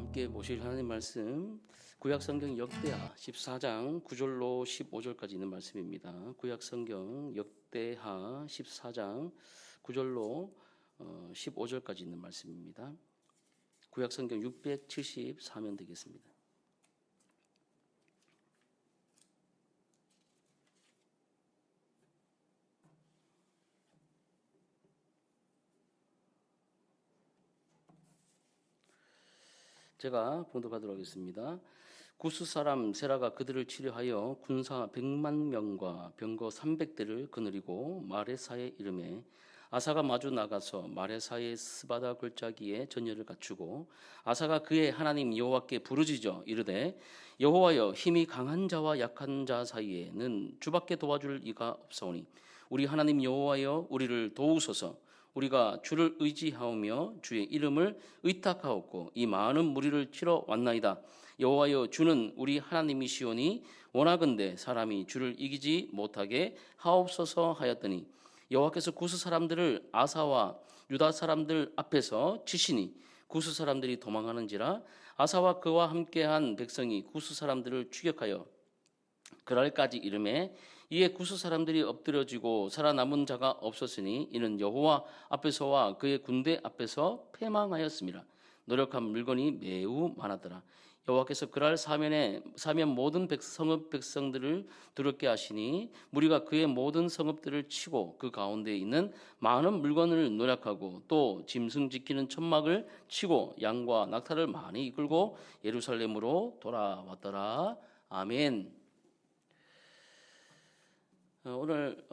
함께 보실 하나님 말씀 구약성경 역대하 14장 9절로 15절까지 있는 말씀입니다. 구약성경 역대하 14장 9절로 15절까지 있는 말씀입니다. 구약성경 674면 되겠습니다. 제가 봉독하도록 하겠습니다. 구스 사람 세라가 그들을 치려하여 군사 100만 명과 병거 300대를 거느리고 마레사에 이르매 아사가 마주 나가서 마레사의 스바다 골짜기에 전열을 갖추고 아사가 그의 하나님 여호와께 부르짖어 이르되 여호와여 힘이 강한 자와 약한 자 사이에는 주밖에 도와줄 이가 없사오니 우리 하나님 여호와여 우리를 도우소서. 우리가 주를 의지하오며 주의 이름을 의탁하옵고 이 많은 무리를 치러 왔나이다. 여호와여 주는 우리 하나님이시오니 원하건대 사람이 주를 이기지 못하게 하옵소서 하였더니 여호와께서 구스 사람들을 아사와 유다 사람들 앞에서 치시니 구스 사람들이 도망하는지라 아사와 그와 함께한 백성이 구스 사람들을 추격하여 그날까지 이르매 이에 구스 사람들이 엎드려지고 살아남은 자가 없었으니 이는 여호와 앞에서와 그의 군대 앞에서 패망하였습니다. 노력한 물건이 매우 많았더라. 여호와께서 그날 사면 모든 성읍 백성들을 두렵게 하시니 무리가 그의 모든 성읍들을 치고 그 가운데 있는 많은 물건을 노력하고 또 짐승 지키는 천막을 치고 양과 낙타를 많이 이끌고 예루살렘으로 돌아왔더라. 아멘. 오늘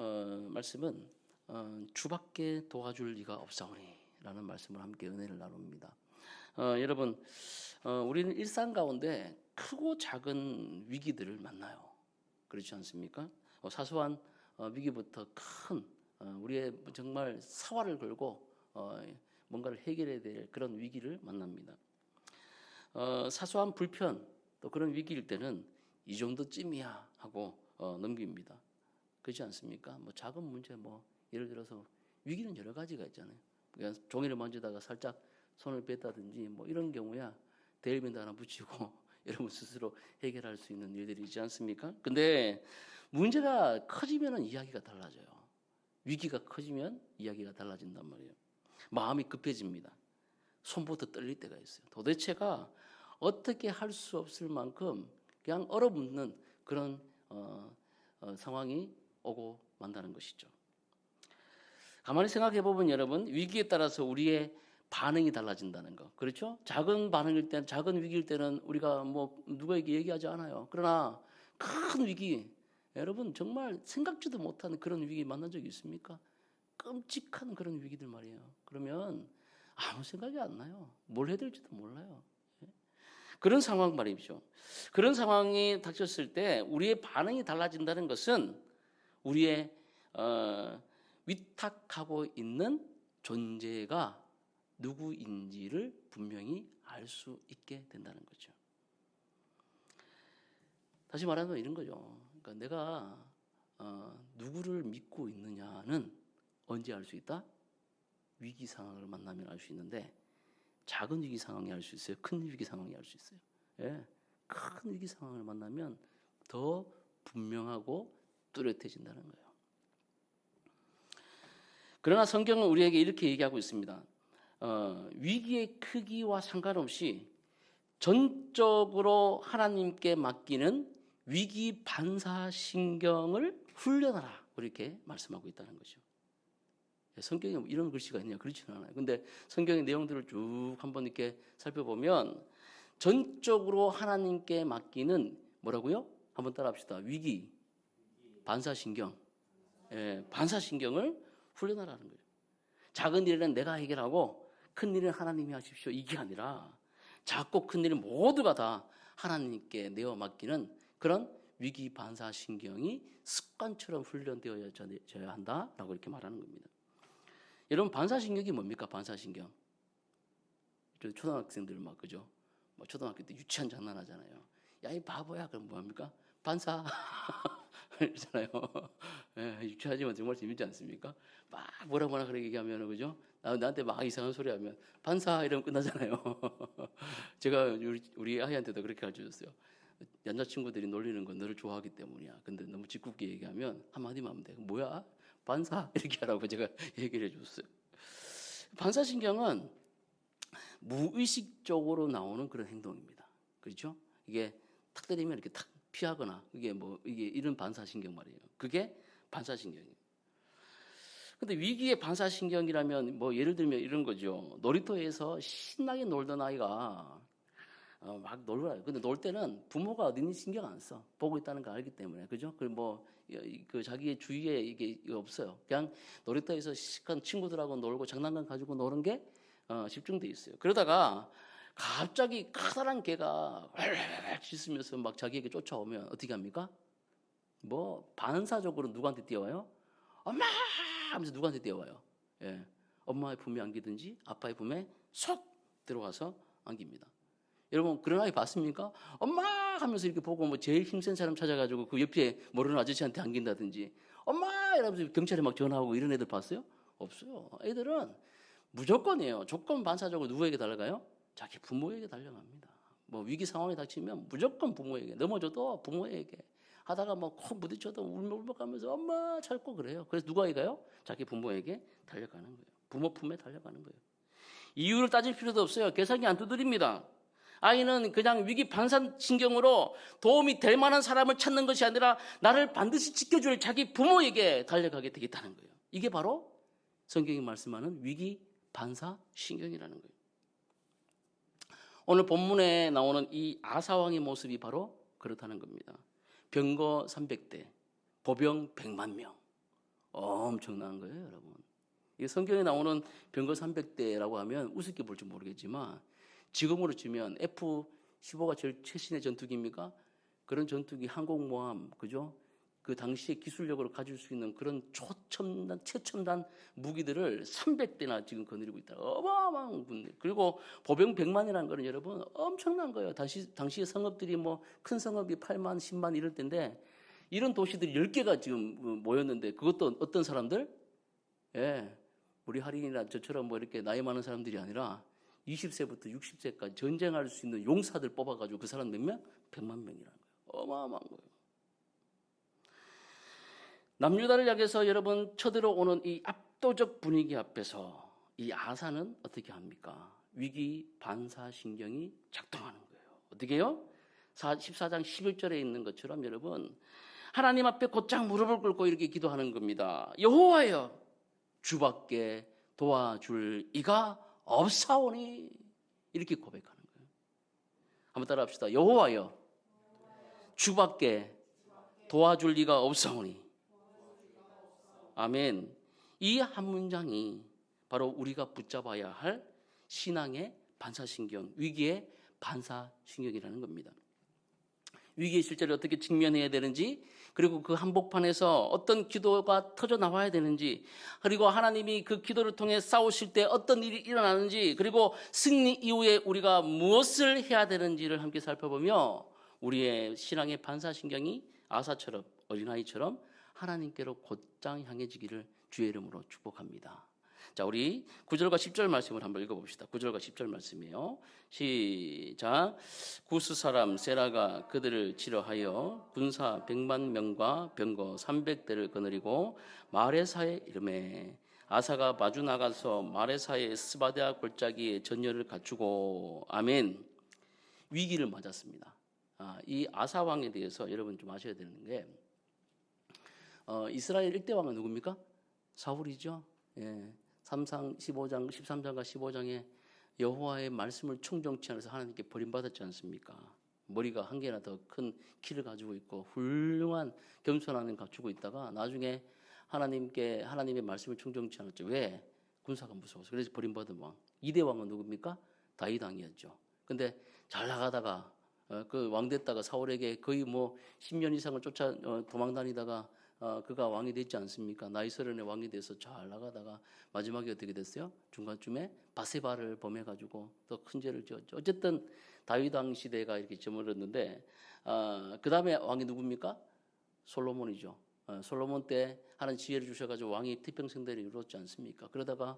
말씀은 주밖에 도와줄 리가 없사오니 라는 말씀을 함께 은혜를 나눕니다. 여러분 우리는 일상 가운데 크고 작은 위기들을 만나요. 그렇지 않습니까? 사소한 위기부터 큰 우리의 정말 사활을 걸고 뭔가를 해결해야 될 그런 위기를 만납니다. 사소한 불편 또 그런 위기일 때는 이 정도쯤이야 하고 넘깁니다. 그렇지 않습니까? 작은 문제 예를 들어서 위기는 여러 가지가 있잖아요. 그러니까 종이를 만지다가 살짝 손을 뺐다든지 이런 경우야 데일밴드 하나 붙이고 여러분 스스로 해결할 수 있는 일들이 있지 않습니까? 근데 문제가 커지면은 이야기가 달라져요. 위기가 커지면 이야기가 달라진단 말이에요. 마음이 급해집니다. 손부터 떨릴 때가 있어요. 도대체가 어떻게 할 수 없을 만큼 그냥 얼어붙는 그런 상황이 오고 만다는 것이죠. 가만히 생각해 보면 여러분 위기에 따라서 우리의 반응이 달라진다는 거. 그렇죠? 작은 반응일 때는 작은 위기일 때는 우리가 누구에게 얘기하지 않아요. 그러나 큰 위기 여러분 정말 생각지도 못하는 그런 위기 만난 적이 있습니까? 끔찍한 그런 위기들 말이에요. 그러면 아무 생각이 안 나요. 뭘 해야 될지도 몰라요. 그런 상황 말이죠. 그런 상황이 닥쳤을 때 우리의 반응이 달라진다는 것은 우리의 위탁하고 있는 존재가 누구인지를 분명히 알 수 있게 된다는 거죠. 다시 말하면 이런 거죠. 그러니까 내가 누구를 믿고 있느냐는 언제 알 수 있다? 위기 상황을 만나면 알 수 있는데 작은 위기 상황이 알 수 있어요. 큰 위기 상황이 알 수 있어요. 예, 큰 위기 상황을 만나면 더 분명하고 뚜렷해진다는 거예요. 그러나 성경은 우리에게 이렇게 얘기하고 있습니다. 위기의 크기와 상관없이 전적으로 하나님께 맡기는 위기 반사신경을 훈련하라 이렇게 말씀하고 있다는 거죠. 성경에 이런 글씨가 있냐? 그렇지는 않아요. 근데 성경의 내용들을 쭉 한번 이렇게 살펴보면 전적으로 하나님께 맡기는 뭐라고요? 한번 따라합시다. 위기 반사신경, 반사신경을 훈련하라는 거예요. 작은 일은 내가 해결하고 큰 일은 하나님이 하십시오. 이게 아니라 작고 큰 일은 모두가 다 하나님께 내어 맡기는 그런 위기 반사신경이 습관처럼 훈련되어져야 한다라고 이렇게 말하는 겁니다. 여러분 반사신경이 뭡니까? 반사신경. 초등학생들 그죠? 초등학교 때 유치한 장난하잖아요. 야, 이 바보야. 그럼 뭐합니까? 반사. 그러잖아요. 예, 유치하지만 정말 재밌지 않습니까? 막 뭐라 그렇게 얘기하면 그죠? 나한테 막 이상한 소리 하면 반사 이러면 끝나잖아요. 제가 우리 아이한테도 그렇게 가르쳐줬어요. 남자친구들이 놀리는 건 너를 좋아하기 때문이야. 근데 너무 짓궂게 얘기하면 한마디만 하면 돼. 뭐야? 반사? 이렇게 하라고 제가 얘기를 해줬어요. 반사신경은 무의식적으로 나오는 그런 행동입니다. 그렇죠? 이게 탁 때리면 이렇게 탁 피하거나 이게 이런 반사신경 말이에요. 그게 반사신경이에요. 근데 위기의 반사신경이라면 예를 들면 이런 거죠. 놀이터에서 신나게 놀던 아이가 막 놀아요. 근데 놀 때는 부모가 어딘지 신경 안 써. 보고 있다는 걸 알기 때문에. 그죠? 그 자기의 주위에 이게 없어요. 그냥 놀이터에서 시간 친구들하고 놀고 장난감 가지고 노는 게 집중돼 있어요. 그러다가 갑자기 커다란 개가 왈왈 짖으면서 막 자기에게 쫓아오면 어떻게 합니까? 반사적으로 누구한테 뛰어와요? 엄마! 하면서 누구한테 뛰어와요? 예. 엄마의 품에 안기든지 아빠의 품에 쏙 들어와서 안깁니다. 여러분 그런 아이 봤습니까? 엄마! 하면서 이렇게 보고 제일 힘센 사람 찾아가지고 그 옆에 모르는 아저씨한테 안긴다든지 엄마! 이러면서 경찰에 막 전화하고 이런 애들 봤어요? 없어요. 애들은 무조건이에요. 조건 반사적으로 누구에게 달려가요? 자기 부모에게 달려갑니다. 위기 상황에 닥치면 무조건 부모에게, 넘어져도 부모에게, 하다가 콕 부딪혀도 울먹울먹하면서 엄마 찾고 그래요. 그래서 누구에게 가요? 자기 부모에게 달려가는 거예요. 부모 품에 달려가는 거예요. 이유를 따질 필요도 없어요. 계산기 안 두드립니다. 아이는 그냥 위기 반사신경으로 도움이 될 만한 사람을 찾는 것이 아니라 나를 반드시 지켜줄 자기 부모에게 달려가게 되겠다는 거예요. 이게 바로 성경이 말씀하는 위기 반사신경이라는 거예요. 오늘 본문에 나오는 이 아사왕의 모습이 바로 그렇다는 겁니다. 병거 300대, 보병 100만 명. 엄청난 거예요, 여러분. 이 성경에 나오는 병거 300대라고 하면 우습게 볼지 모르겠지만 지금으로 치면 F-15가 제일 최신의 전투기입니까? 그런 전투기 항공모함, 그죠? 그 당시에 기술력으로 가질 수 있는 그런 최첨단 무기들을 300대나 지금 거느리고 있다. 어마어마한 군대. 그리고 보병 100만이라는 거는 여러분 엄청난 거예요. 당시에 성읍들이 큰 성읍이 8만, 10만 이럴 때인데 이런 도시들이 10개가 지금 모였는데 그것도 어떤 사람들? 예. 우리 할인이나 저처럼 이렇게 나이 많은 사람들이 아니라 20세부터 60세까지 전쟁할 수 있는 용사들 뽑아가지고 그 사람 몇 명? 100만 명이라는 거예요. 어마어마한 거예요. 남유다를 향해서 여러분 쳐들어오는 이 압도적 분위기 앞에서 이 아사는 어떻게 합니까? 위기 반사신경이 작동하는 거예요. 어떻게 해요? 14장 11절에 있는 것처럼 여러분 하나님 앞에 곧장 무릎을 꿇고 이렇게 기도하는 겁니다. 여호와여 주밖에 도와줄 이가 없사오니 이렇게 고백하는 거예요. 한번 따라 합시다. 여호와여 주밖에 도와줄 이가 없사오니. 아멘. 이 한 문장이 바로 우리가 붙잡아야 할 신앙의 반사신경, 위기의 반사신경이라는 겁니다. 위기의 실제를 어떻게 직면해야 되는지, 그리고 그 한복판에서 어떤 기도가 터져 나와야 되는지, 그리고 하나님이 그 기도를 통해 싸우실 때 어떤 일이 일어나는지, 그리고 승리 이후에 우리가 무엇을 해야 되는지를 함께 살펴보며 우리의 신앙의 반사신경이 아사처럼, 어린아이처럼 하나님께로 곧장 향해지기를 주의 이름으로 축복합니다. 자, 우리 9절과 10절 말씀을 한번 읽어봅시다. 9절과 10절 말씀이에요. 시작. 구스 사람 세라가 그들을 치러하여 군사 100만 명과 병거 300대를 거느리고 마레사에 이르매 아사가 마주 나가서 마레사의 스바데아 골짜기에 전열을 갖추고 아멘. 위기를 맞았습니다. 이 아사 왕에 대해서 여러분 좀 아셔야 되는 게 이스라엘 1대 왕은 누굽니까? 사울이죠. 예. 3상 15장 13장과 15장에 여호와의 말씀을 충정치 않아서 하나님께 버림받았지 않습니까? 머리가 한 개나 더 큰 키를 가지고 있고 훌륭한 겸손함을 갖추고 있다가 나중에 하나님의 말씀을 충정치 않았죠. 왜? 군사가 무서워서. 그래서 버림받은 왕. 2대 왕은 누굽니까? 다윗 왕이었죠. 근데 잘 나가다가 그 왕 됐다가 사울에게 거의 10년 이상을 쫓아 도망 다니다가 그가 왕이 됐지 않습니까? 나이 서른에 왕이 돼서 잘 나가다가 마지막에 어떻게 됐어요? 중간쯤에 바세바를 범해가지고 또 큰 죄를 지었죠. 어쨌든 다윗 왕 시대가 이렇게 저물었는데 그 다음에 왕이 누굽니까? 솔로몬이죠. 솔로몬 때 하나님 지혜를 주셔가지고 왕이 태평성대를 이루었지 않습니까? 그러다가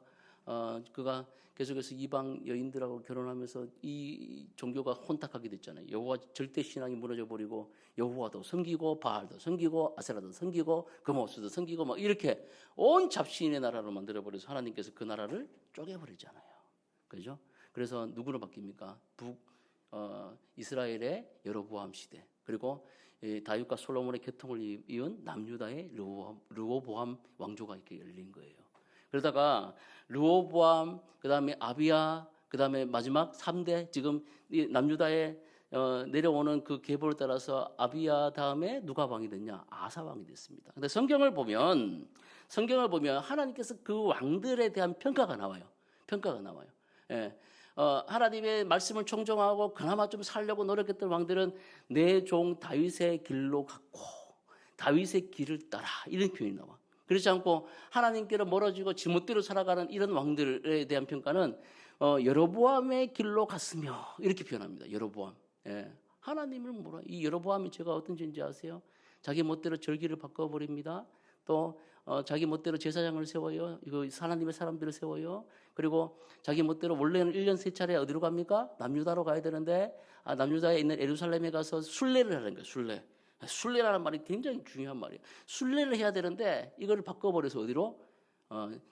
그가 계속해서 이방 여인들하고 결혼하면서 이 종교가 혼탁하게 됐잖아요. 여호와 절대 신앙이 무너져 버리고 여호와도 섬기고 바알도 섬기고 아세라도 섬기고 금오스도 섬기고 막 이렇게 온 잡신의 나라로 만들어 버려서 하나님께서 그 나라를 쪼개버리잖아요. 그죠? 그래서 누구로 바뀝니까? 이스라엘의 여로보암 시대, 그리고 다윗과 솔로몬의 교통을 이은 남유다의 르호보암 왕조가 이렇게 열린 거예요. 그러다가 르호보암, 그다음에 아비야, 그다음에 마지막 3대 지금 남유다에 내려오는 그 계보를 따라서 아비야 다음에 누가 왕이 됐냐? 아사 왕이 됐습니다. 근데 성경을 보면 하나님께서 그 왕들에 대한 평가가 나와요. 예. 하나님의 말씀을 청정하고 그나마 좀 살려고 노력했던 왕들은 내 종 다윗의 길로 갔고 다윗의 길을 따라, 이런 표현이 나와. 그렇지 않고 하나님께로 멀어지고 지멋대로 살아가는 이런 왕들에 대한 평가는 여로보암의 길로 갔으며, 이렇게 표현합니다. 여로보암. 예. 하나님을 몰라. 이 여로보암이 제가 어떤 죄인지 아세요? 자기 멋대로 절기를 바꿔버립니다. 또 자기 멋대로 제사장을 세워요. 이거 하나님의 사람들을 세워요. 그리고 자기 멋대로 원래는 1년 3차례 어디로 갑니까? 남유다로 가야 되는데 남유다에 있는 예루살렘에 가서 순례를 하는 거예요. 순례라는 말이 굉장히 중요한 말이에요. 순례를 해야 되는데 이거를 바꿔버려서 어디로?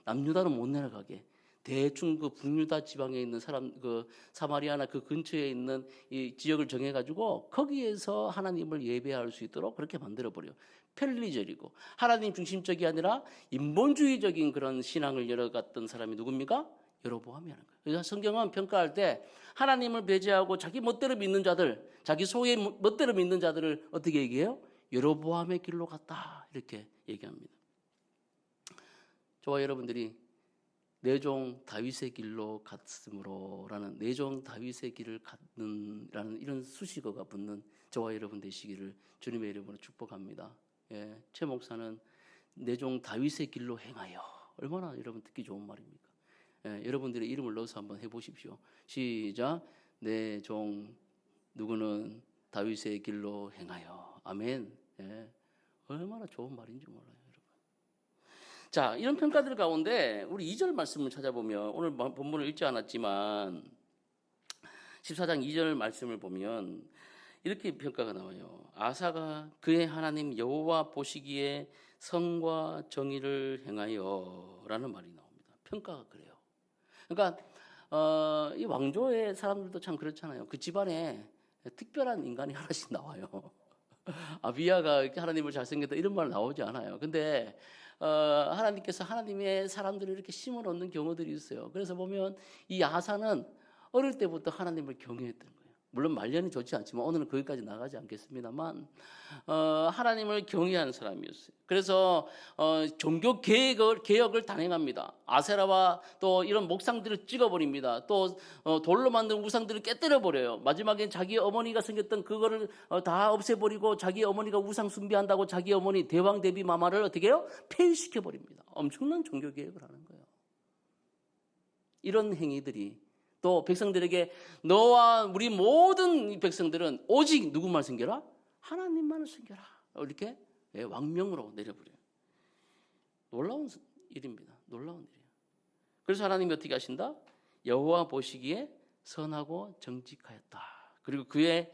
남유다로 못 내려가게. 대충 그 북유다 지방에 있는 사람, 그 사마리아나 그 근처에 있는 이 지역을 정해가지고 거기에서 하나님을 예배할 수 있도록 그렇게 만들어버려요. 편리적이고 하나님 중심적이 아니라 인본주의적인 그런 신앙을 열어갔던 사람이 누굽니까? 여로보암이 하는 거예요. 그래서 성경은 평가할 때 하나님을 배제하고 자기 멋대로 믿는 자들, 자기 소의 멋대로 믿는 자들을 어떻게 얘기해요? 여로보암의 길로 갔다, 이렇게 얘기합니다. 저와 여러분들이 내 종 다윗의 길로 갔으므로라는, 내 종 다윗의 길을 갔는라는 이런 수식어가 붙는 저와 여러분 되시기를 주님의 이름으로 축복합니다. 예, 최 목사는 내 종 다윗의 길로 행하여, 얼마나 여러분 듣기 좋은 말입니까? 예, 여러분들의 이름을 넣어서 한번 해보십시오. 시작. 내 종 누구는 다윗의 길로 행하여. 아멘. 예, 얼마나 좋은 말인지 몰라요. 자, 이런 평가들 가운데 우리 2절 말씀을 찾아보면, 오늘 본문을 읽지 않았지만 14장 2절 말씀을 보면 이렇게 평가가 나와요. 아사가 그의 하나님 여호와 보시기에 성과 정의를 행하여 라는 말이 나옵니다. 평가가 그래요. 그러니까 이 왕조의 사람들도 참 그렇잖아요. 그 집안에 특별한 인간이 하나씩 나와요. 아비야가 하나님을 잘생겼다 이런 말 나오지 않아요. 근데 하나님께서 하나님의 사람들을 이렇게 심어 놓는 경우들이 있어요. 그래서 보면 이 아사는 어릴 때부터 하나님을 경외했던 거예요. 물론 말년이 좋지 않지만 오늘은 거기까지 나가지 않겠습니다만 하나님을 경외하는 사람이었어요. 그래서 종교 개혁을 단행합니다. 아세라와 또 이런 목상들을 찍어버립니다. 또 돌로 만든 우상들을 깨뜨려버려요. 마지막엔 자기 어머니가 생겼던 그거를 다 없애버리고 자기 어머니가 우상 숭배한다고 자기 어머니 대왕 대비 마마를 어떻게 해요? 폐위시켜버립니다. 엄청난 종교 개혁을 하는 거예요. 이런 행위들이 또 백성들에게 너와 우리 모든 백성들은 오직 누구만 섬겨라? 하나님만을 섬겨라. 이렇게 왕명으로 내려버려요. 놀라운 일입니다. 놀라운 일이에요. 그래서 하나님이 어떻게 하신다? 여호와 보시기에 선하고 정직하였다. 그리고 그의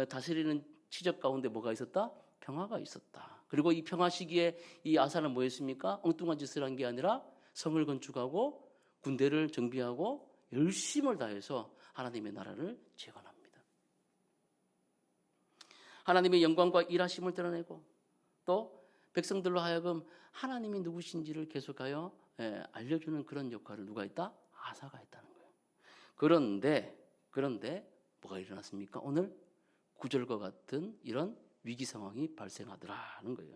다스리는 치적 가운데 뭐가 있었다? 평화가 있었다. 그리고 이 평화 시기에 이 아사는 뭐 했습니까? 엉뚱한 짓을 한 게 아니라 성을 건축하고 군대를 정비하고 열심을 다해서 하나님의 나라를 재건합니다. 하나님의 영광과 일하심을 드러내고 또 백성들로 하여금 하나님이 누구신지를 계속하여 알려주는 그런 역할을 누가 했다? 아사가 했다는 거예요. 그런데 뭐가 일어났습니까? 오늘 9절과 같은 이런 위기 상황이 발생하더라는 거예요.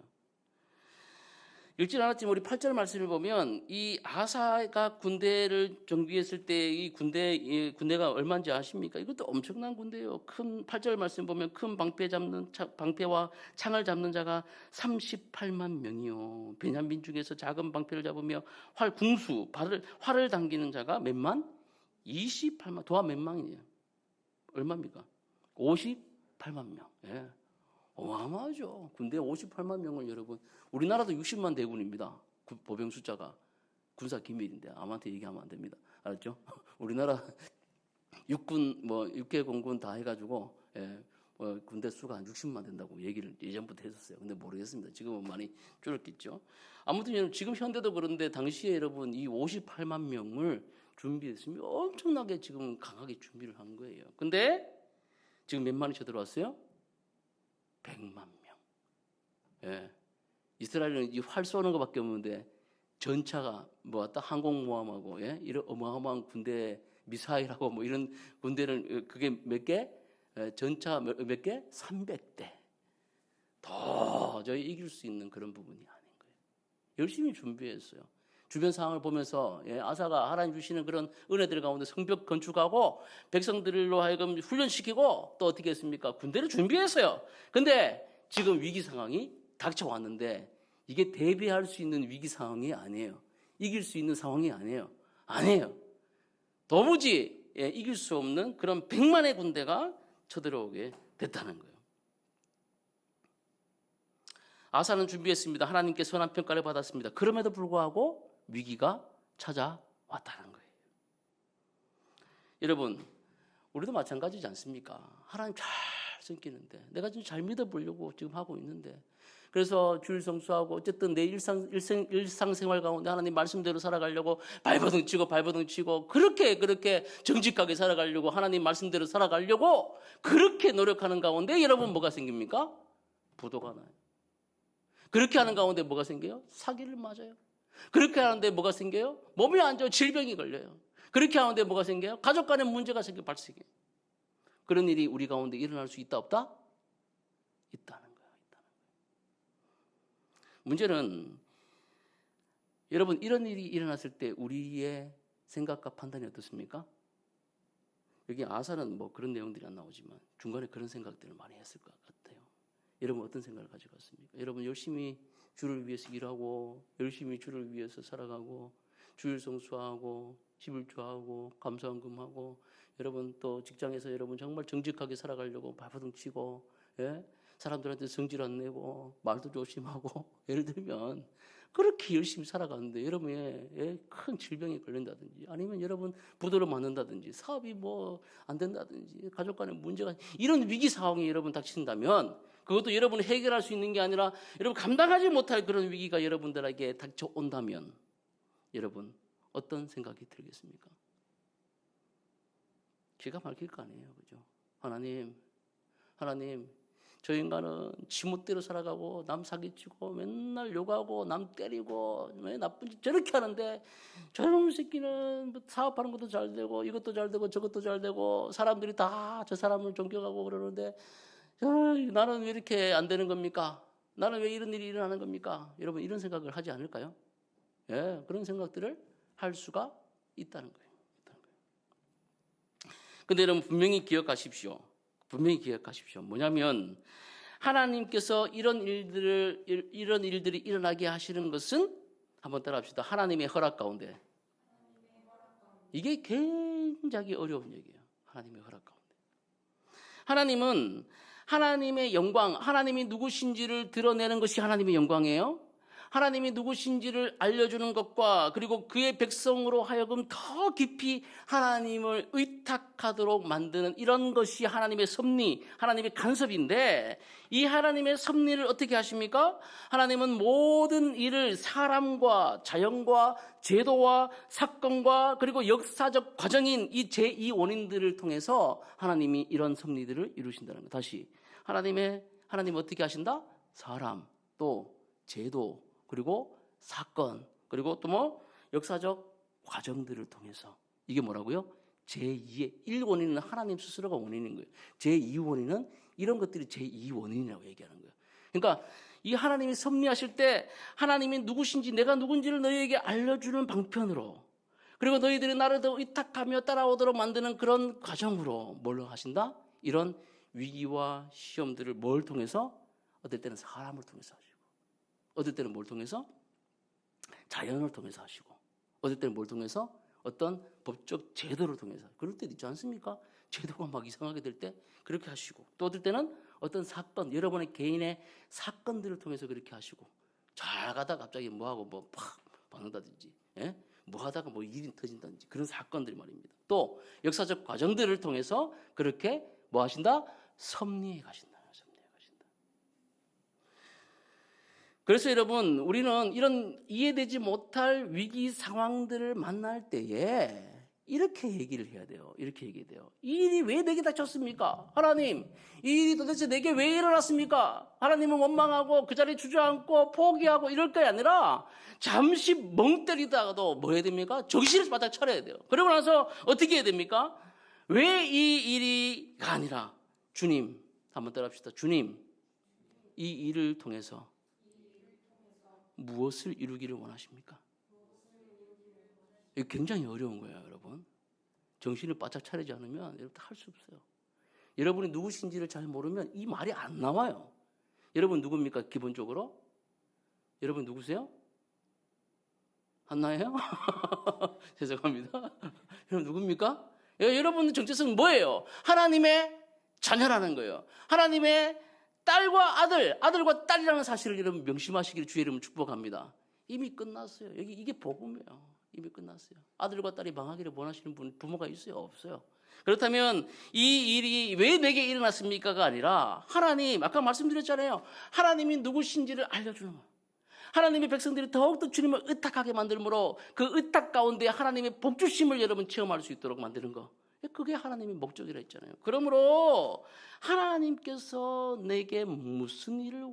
읽지 않았지만 우리 8절 말씀을 보면 이 아사가 군대를 정비했을 때 이 군대가 얼마인지 아십니까? 이것도 엄청난 군대예요. 큰 8절 말씀 보면 큰 방패와 창을 잡는 자가 38만 명이요. 베냐민 중에서 작은 방패를 잡으며 활을 당기는 자가 몇만? 28만. 도합 몇 망이에요? 얼마입니까? 58만 명. 예. 어마어마하죠. 군대 58만 명을 여러분, 우리나라도 60만 대군입니다. 보병 숫자가. 군사 기밀인데 아무한테 얘기하면 안 됩니다. 알았죠? 우리나라 육군 육개 공군 다 해가지고 군대 수가 한 60만 된다고 얘기를 예전부터 했었어요. 근데 모르겠습니다. 지금은 많이 줄었겠죠. 아무튼 여러분 지금 현대도 그런데 당시에 여러분 이 58만 명을 준비했으면 엄청나게 지금 강하게 준비를 한 거예요. 근데 지금 몇 만이 쳐들어왔어요? 100만 명. 예. 이스라엘은 이 활 쏘는 것밖에 없는데 전차가 항공모함하고 이런 어마어마한 군대 미사일하고 이런 군대를 그게 몇 개? 전차 몇 개? 300대. 도저히 이길 수 있는 그런 부분이 아닌 거예요. 열심히 준비했어요. 주변 상황을 보면서 아사가 하나님 주시는 그런 은혜들 가운데 성벽 건축하고 백성들로 하여금 훈련시키고 또 어떻게 했습니까? 군대를 준비했어요. 근데 지금 위기 상황이 닥쳐왔는데 이게 대비할 수 있는 위기 상황이 아니에요. 이길 수 있는 상황이 아니에요. 도무지 이길 수 없는 그런 100만의 군대가 쳐들어오게 됐다는 거예요. 아사는 준비했습니다. 하나님께 선한 평가를 받았습니다. 그럼에도 불구하고 위기가 찾아왔다는 거예요. 여러분, 우리도 마찬가지지 않습니까? 하나님 잘 섬기는데 내가 지금 잘 믿어보려고 지금 하고 있는데 그래서 주일 성수하고 어쨌든 내 일상생활 가운데 하나님 말씀대로 살아가려고 발버둥 치고 그렇게 정직하게 살아가려고 하나님 말씀대로 살아가려고 그렇게 노력하는 가운데 여러분 뭐가 생깁니까? 부도가 나요. 그렇게 하는 가운데 뭐가 생겨요? 사기를 맞아요. 그렇게 하는데 뭐가 생겨요? 몸이 안 좋아 질병이 걸려요. 그렇게 하는데 뭐가 생겨요? 가족 간에 문제가 발생해요. 그런 일이 우리 가운데 일어날 수 있다 없다? 있다는 거예요. 문제는 여러분 이런 일이 일어났을 때 우리의 생각과 판단이 어떻습니까? 여기 아사는 그런 내용들이 안 나오지만 중간에 그런 생각들을 많이 했을 것 같아요. 여러분 어떤 생각을 가지고 왔습니까? 여러분 열심히 주를 위해서 일하고 열심히 주를 위해서 살아가고 주일 성수하고 11조하고 감사헌금하고 여러분 또 직장에서 여러분 정말 정직하게 살아가려고 발버둥 치고 사람들한테 성질 안 내고 말도 조심하고 예를 들면 그렇게 열심히 살아가는데 여러분의 큰 질병에 걸린다든지 아니면 여러분 부도를 맞는다든지 사업이 안 된다든지 가족 간에 문제가 이런 위기 상황이 여러분 닥친다면 그것도 여러분이 해결할 수 있는 게 아니라 여러분 감당하지 못할 그런 위기가 여러분들에게 닥쳐온다면 여러분 어떤 생각이 들겠습니까? 기가 막힐 거 아니에요. 그죠? 하나님 저 인간은 지멋대로 살아가고 남 사기치고 맨날 욕하고 남 때리고 왜 나쁜 짓 저렇게 하는데 저놈 새끼는 사업하는 것도 잘 되고 이것도 잘 되고 저것도 잘 되고 사람들이 다 저 사람을 존경하고 그러는데 나는 왜 이렇게 안 되는 겁니까? 나는 왜 이런 일이 일어나는 겁니까? 여러분 이런 생각을 하지 않을까요? 그런 생각들을 할 수가 있다는 거예요. 근데 여러분 분명히 기억하십시오. 뭐냐면 하나님께서 이런 일들이 일어나게 하시는 것은 한번 따라합시다. 하나님의 허락 가운데. 이게 굉장히 어려운 얘기예요. 하나님의 허락 가운데. 하나님은 하나님의 영광, 하나님이 누구신지를 드러내는 것이 하나님의 영광이에요. 하나님이 누구신지를 알려주는 것과 그리고 그의 백성으로 하여금 더 깊이 하나님을 의탁하도록 만드는 이런 것이 하나님의 섭리, 하나님의 간섭인데 이 하나님의 섭리를 어떻게 하십니까? 하나님은 모든 일을 사람과 자연과 제도와 사건과 그리고 역사적 과정인 이 제2 원인들을 통해서 하나님이 이런 섭리들을 이루신다는 거예요. 다시 하나님 어떻게 하신다? 사람, 또 제도, 그리고 사건, 그리고 또 역사적 과정들을 통해서 이게 뭐라고요? 제2의 1원인은 하나님 스스로가 원인인 거예요. 제2원인은 이런 것들이 제2원인이라고 얘기하는 거예요. 그러니까 이 하나님이 섭리하실 때 하나님이 누구신지 내가 누군지를 너희에게 알려주는 방편으로 그리고 너희들이 나를 더 의탁하며 따라오도록 만드는 그런 과정으로 뭘 하신다? 이런 위기와 시험들을 뭘 통해서? 어떨 때는 사람을 통해서 하시고 어떨 때는 뭘 통해서? 자연을 통해서 하시고 어떨 때는 뭘 통해서? 어떤 법적 제도를 통해서 그럴 때도 있지 않습니까? 제도가 막 이상하게 될 때 그렇게 하시고 또 어떨 때는 어떤 사건, 여러분의 개인의 사건들을 통해서 그렇게 하시고, 잘 가다가 갑자기 뭐하고 팍 박는다든지, 예? 뭐 하다가 뭐 일이 터진다든지 그런 사건들이 말입니다. 또 역사적 과정들을 통해서 그렇게 뭐 하신다? 섭리해 가신다. 그래서 여러분, 우리는 이런 이해되지 못할 위기 상황들을 만날 때에 이렇게 얘기를 해야 돼요. 이렇게 얘기해야 돼요. 이 일이 왜 내게 닥쳤습니까? 하나님, 이 일이 도대체 내게 왜 일어났습니까? 하나님은 원망하고 그 자리에 주저앉고 포기하고 이럴 게 아니라 잠시 멍 때리다가도 뭐 해야 됩니까? 정신을 바짝 차려야 돼요. 그러고 나서 어떻게 해야 됩니까? 왜 이 일이가 아니라 주님, 한번 따라합시다. 주님, 이 일을 통해서 무엇을 이루기를 원하십니까? 이거 굉장히 어려운 거예요, 여러분. 정신을 바짝 차리지 않으면 여러분 할 수 없어요. 여러분이 누구신지를 잘 모르면 이 말이 안 나와요. 여러분 누굽니까, 기본적으로? 여러분 누구세요? 한나예요? 죄송합니다. 여러분 누굽니까? 여러분 정체성은 뭐예요? 하나님의 자녀라는 거예요. 하나님의 딸과 아들, 아들과 딸이라는 사실을 여러분 명심하시기를 주의 이름으로 축복합니다. 이미 끝났어요. 여기 이게 복음이에요. 이미 끝났어요. 아들과 딸이 망하기를 원하시는 분, 부모가 있어요? 없어요? 그렇다면 이 일이 왜 내게 일어났습니까가 아니라 하나님, 아까 말씀드렸잖아요. 하나님이 누구신지를 알려주는 거예요. 하나님의 백성들이 더욱더 주님을 의탁하게 만들므로 그 의탁 가운데 하나님의 복주심을 여러분 체험할 수 있도록 만드는 거. 그게 하나님의 목적이라 했잖아요. 그러므로 하나님께서 내게 무슨 일을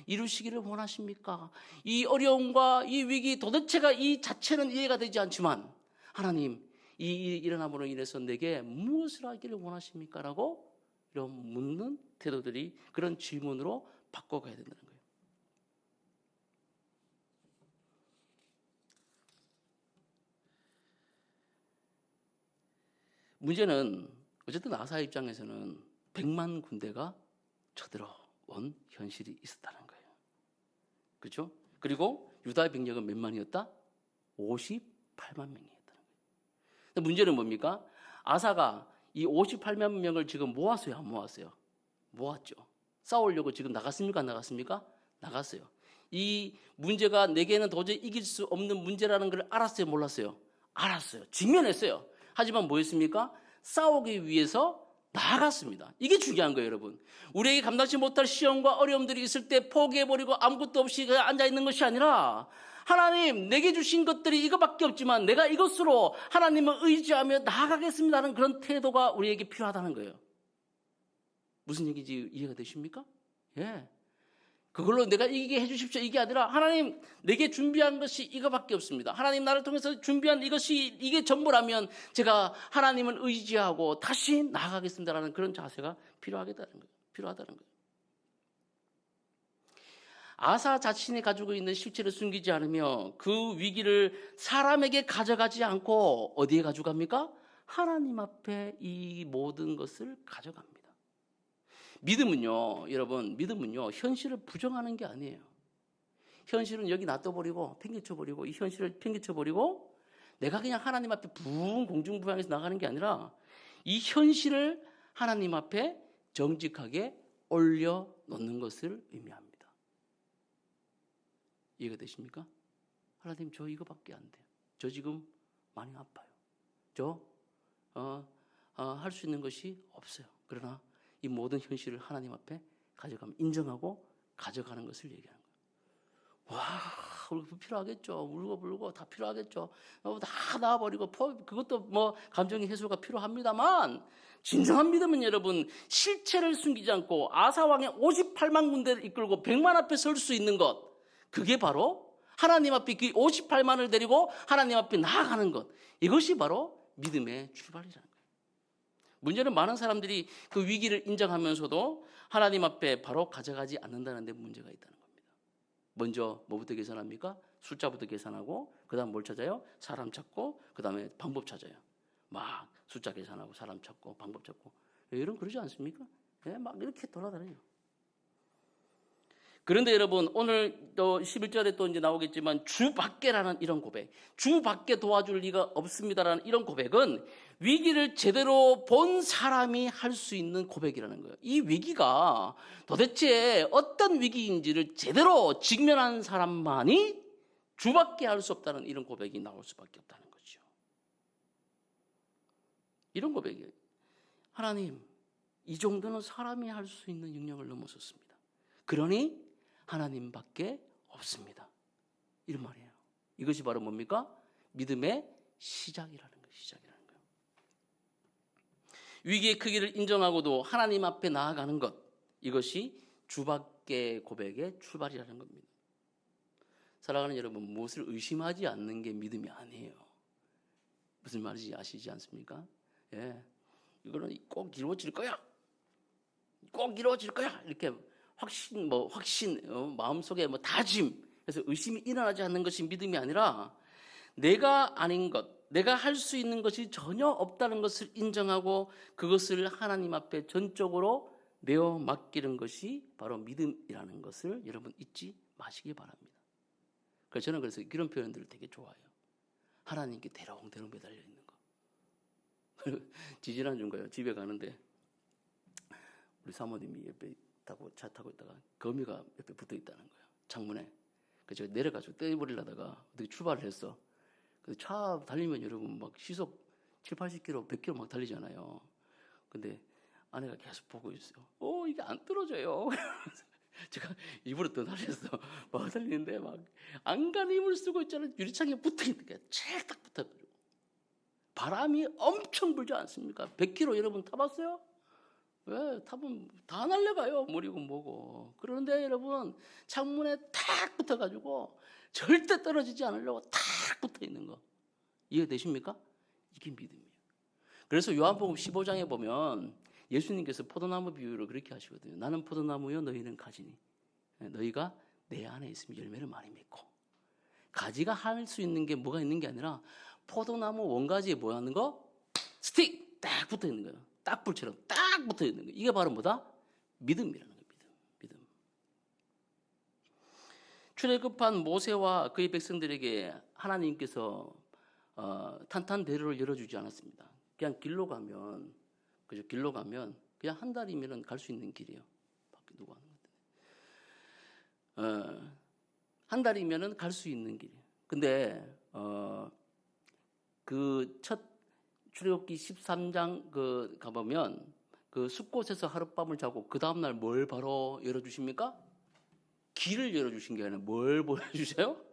이루시기를 원하십니까? 이 어려움과 이 위기 도대체가 이 자체는 이해가 되지 않지만 하나님, 이 일이 일어남으로 인해서 내게 무엇을 하기를 원하십니까? 라고 이런 묻는 태도들이 그런 질문으로 바꿔가야 된다는 거예요. 문제는 어쨌든 아사 입장에서는 100만 군대가 쳐들어온 현실이 있었다는 거예요. 그렇죠? 그리고 유다의 병력은 몇 만이었다? 58만 명이었다는 거예요. 근데 문제는 뭡니까? 아사가 이 58만 명을 지금 모았어요, 안 모았어요? 모았죠. 싸우려고 지금 나갔습니까, 안 나갔습니까? 나갔어요. 이 문제가 내게는 도저히 이길 수 없는 문제라는 걸 알았어요, 몰랐어요? 알았어요. 직면했어요. 하지만 뭐였습니까? 싸우기 위해서 나아갔습니다. 이게 중요한 거예요, 여러분. 우리에게 감당치 못할 시험과 어려움들이 있을 때 포기해버리고 아무것도 없이 그냥 앉아있는 것이 아니라 하나님, 내게 주신 것들이 이거밖에 없지만 내가 이것으로 하나님을 의지하며 나아가겠습니다는 그런 태도가 우리에게 필요하다는 거예요. 무슨 얘기인지 이해가 되십니까? 예. 그걸로 내가 이기게 해주십시오. 이게 아니라 하나님, 내게 준비한 것이 이거밖에 없습니다. 하나님, 나를 통해서 준비한 이게 전부라면 제가 하나님을 의지하고 다시 나아가겠습니다라는 그런 자세가 필요하다는 거예요. 아사 자신이 가지고 있는 실체를 숨기지 않으며 그 위기를 사람에게 가져가지 않고 어디에 가져갑니까? 하나님 앞에 이 모든 것을 가져갑니다. 믿음은요, 여러분, 현실을 부정하는 게 아니에요. 현실은 여기 놔둬버리고, 팽개쳐버리고, 이 현실을 팽개쳐버리고, 내가 그냥 하나님 앞에 붕 공중부양해서 나가는 게 아니라, 이 현실을 하나님 앞에 정직하게 올려놓는 것을 의미합니다. 이해가 되십니까? 하나님, 저 이거밖에 안 돼요. 저 지금 많이 아파요. 할 수 있는 것이 없어요. 그러나, 이 모든 현실을 하나님 앞에 가져가면 인정하고 가져가는 것을 얘기하는 거예요. 와, 울고 필요하겠죠. 울고불고 다 필요하겠죠. 다 나와버리고 그것도 뭐 감정의 해소가 필요합니다만 진정한 믿음은 여러분 실체를 숨기지 않고 아사왕의 58만 군대를 이끌고 100만 앞에 설 수 있는 것, 그게 바로 하나님 앞에 그 58만을 데리고 하나님 앞에 나아가는 것, 이것이 바로 믿음의 출발이라는 거예요. 문제는 많은 사람들이 그 위기를 인정하면서도 하나님 앞에 바로 가져가지 않는다는 데 문제가 있다는 겁니다. 먼저 뭐부터 계산합니까? 숫자부터 계산하고 그 다음 뭘 찾아요? 사람 찾고 그 다음에 방법 찾아요. 막 숫자 계산하고 사람 찾고 방법 찾고. 여러분 그러지 않습니까? 막 이렇게 돌아다녀요. 그런데 여러분 오늘 또 11절에 또 이제 나오겠지만 주 밖에라는 이런 고백, 주 밖에 도와줄 리가 없습니다라는 이런 고백은 위기를 제대로 본 사람이 할 수 있는 고백이라는 거예요. 이 위기가 도대체 어떤 위기인지를 제대로 직면한 사람만이 주밖에 할 수 없다는 이런 고백이 나올 수밖에 없다는 거죠. 이런 고백이에요. 하나님, 이 정도는 사람이 할 수 있는 영역을 넘어섰습니다. 그러니 하나님밖에 없습니다. 이런 말이에요. 이것이 바로 뭡니까? 믿음의 시작이라는 거예요. 시작이라는 거예요. 위기의 크기를 인정하고도 하나님 앞에 나아가는 것, 이것이 주밖에 고백의 출발이라는 겁니다. 사랑하는 여러분, 무엇을 의심하지 않는 게 믿음이 아니에요. 무슨 말인지 아시지 않습니까? 예, 이거는 꼭 이루어질 거야. 꼭 이루어질 거야. 이렇게 확신, 마음속에 다짐, 그래서 의심이 일어나지 않는 것이 믿음이 아니라 내가 아닌 것, 내가 할 수 있는 것이 전혀 없다는 것을 인정하고 그것을 하나님 앞에 전적으로 내어 맡기는 것이 바로 믿음이라는 것을 여러분 잊지 마시기 바랍니다. 그래서 저는 이런 표현들을 되게 좋아해요. 하나님께 대롱대롱 매달려 있는 거. 지지난주인 거예요. 집에 가는데 우리 사모님이 옆에 차 타고 있다가 거미가 옆에 붙어 있다는 거예요. 창문에. 그래서 제가 내려가지고 떼버리려다가 어떻게 출발을 했어. 그래서 차 달리면 여러분 막 시속 7, 80km, 100km 막 달리잖아요. 근데 아내가 계속 보고 있어요. 이게 안 떨어져요. 제가 입으로 더 달렸어. 막 달리는데 막 안간 힘을 쓰고 있잖아요. 유리창에 붙어 있는 게 제일 딱 붙어버리고. 바람이 엄청 불지 않습니까? 100km 여러분 타봤어요? 왜? 타면 다 날려가요. 머리고 뭐고. 그런데 여러분 창문에 탁 붙어가지고 절대 떨어지지 않으려고 탁 붙어 있는 거. 이해되십니까? 이게 믿음이에요. 그래서 요한복음 15장에 보면 예수님께서 포도나무 비유를 그렇게 하시거든요. 나는 포도나무요 너희는 가지니. 너희가 내 안에 있으면 열매를 많이 맺고. 가지가 할 수 있는 게 뭐가 있는 게 아니라 포도나무 원가지에 뭐 하는 거? 스틱 딱 붙어 있는 거예요. 딱불처럼 딱 붙어 있는 거예요. 이게 바로 뭐다? 믿음이라는 거예요. 믿음. 출애굽한 모세와 그의 백성들에게 하나님께서 탄탄대로를 열어주지 않았습니다. 그냥 길로 가면 그냥 한 달이면 갈 수 있는 길이에요. 밖에 누구 하는 건데. 한 달이면은 갈 수 있는 길이에요. 근데 그 첫 출애굽기 13장 가보면 그 숲곳에서 하룻밤을 자고 그 다음날 뭘 바로 열어주십니까? 길을 열어주신 게 아니라 뭘 보여주세요?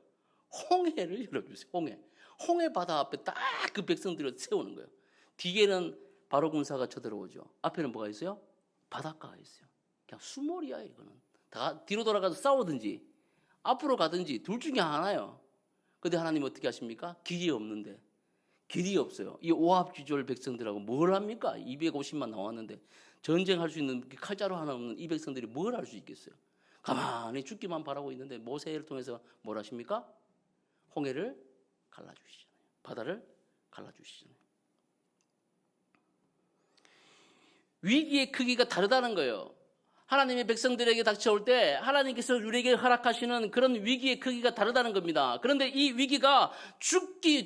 홍해를 열어주세요. 홍해 바다 앞에 딱 그 백성들을 세우는 거예요. 뒤에는 바로 군사가 쳐들어오죠. 앞에는 뭐가 있어요? 바닷가가 있어요. 그냥 수몰이야 이거는. 다 뒤로 돌아가서 싸우든지 앞으로 가든지 둘 중에 하나예요. 근데 하나님 어떻게 하십니까? 길이 없는데. 길이 없어요. 이 오합지졸 백성들하고 뭘 합니까? 250만 나왔는데 전쟁할 수 있는 칼자루 하나 없는 이 백성들이 뭘 할 수 있겠어요? 가만히 죽기만 바라고 있는데 모세를 통해서 뭘 하십니까? 홍해를 갈라주시잖아요. 바다를 갈라주시잖아요. 위기의 크기가 다르다는 거예요. 하나님의 백성들에게 닥쳐올 때 하나님께서 우리에게 허락하시는 그런 위기의 크기가 다르다는 겁니다. 그런데 이 위기가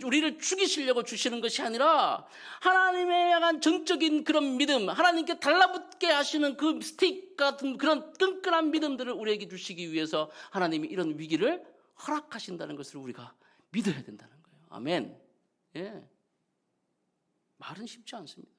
우리를 죽이시려고 주시는 것이 아니라 하나님에 향한 정적인 그런 믿음, 하나님께 달라붙게 하시는 그 스틱 같은 그런 끈끈한 믿음들을 우리에게 주시기 위해서 하나님이 이런 위기를 허락하신다는 것을 우리가 믿어야 된다는 거예요. 아멘. 예. 말은 쉽지 않습니다.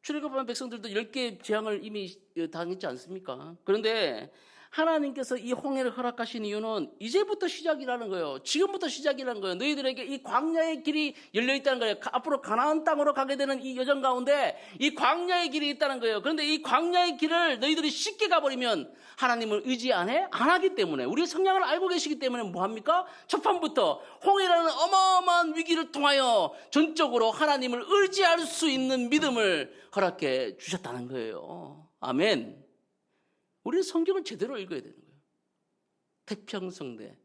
출애굽한 백성들도 10개의 재앙을 이미 당했지 않습니까? 그런데 하나님께서 이 홍해를 허락하신 이유는 이제부터 시작이라는 거예요. 지금부터 시작이라는 거예요. 너희들에게 이 광야의 길이 열려있다는 거예요. 앞으로 가나안 땅으로 가게 되는 이 여정 가운데 이 광야의 길이 있다는 거예요. 그런데 이 광야의 길을 너희들이 쉽게 가버리면 하나님을 의지 안 하기 때문에, 우리의 성향을 알고 계시기 때문에 뭐합니까? 첫판부터 홍해라는 어마어마한 위기를 통하여 전적으로 하나님을 의지할 수 있는 믿음을 허락해 주셨다는 거예요. 아멘. 우리는 성경을 제대로 읽어야 되는 거예요. 태평성대,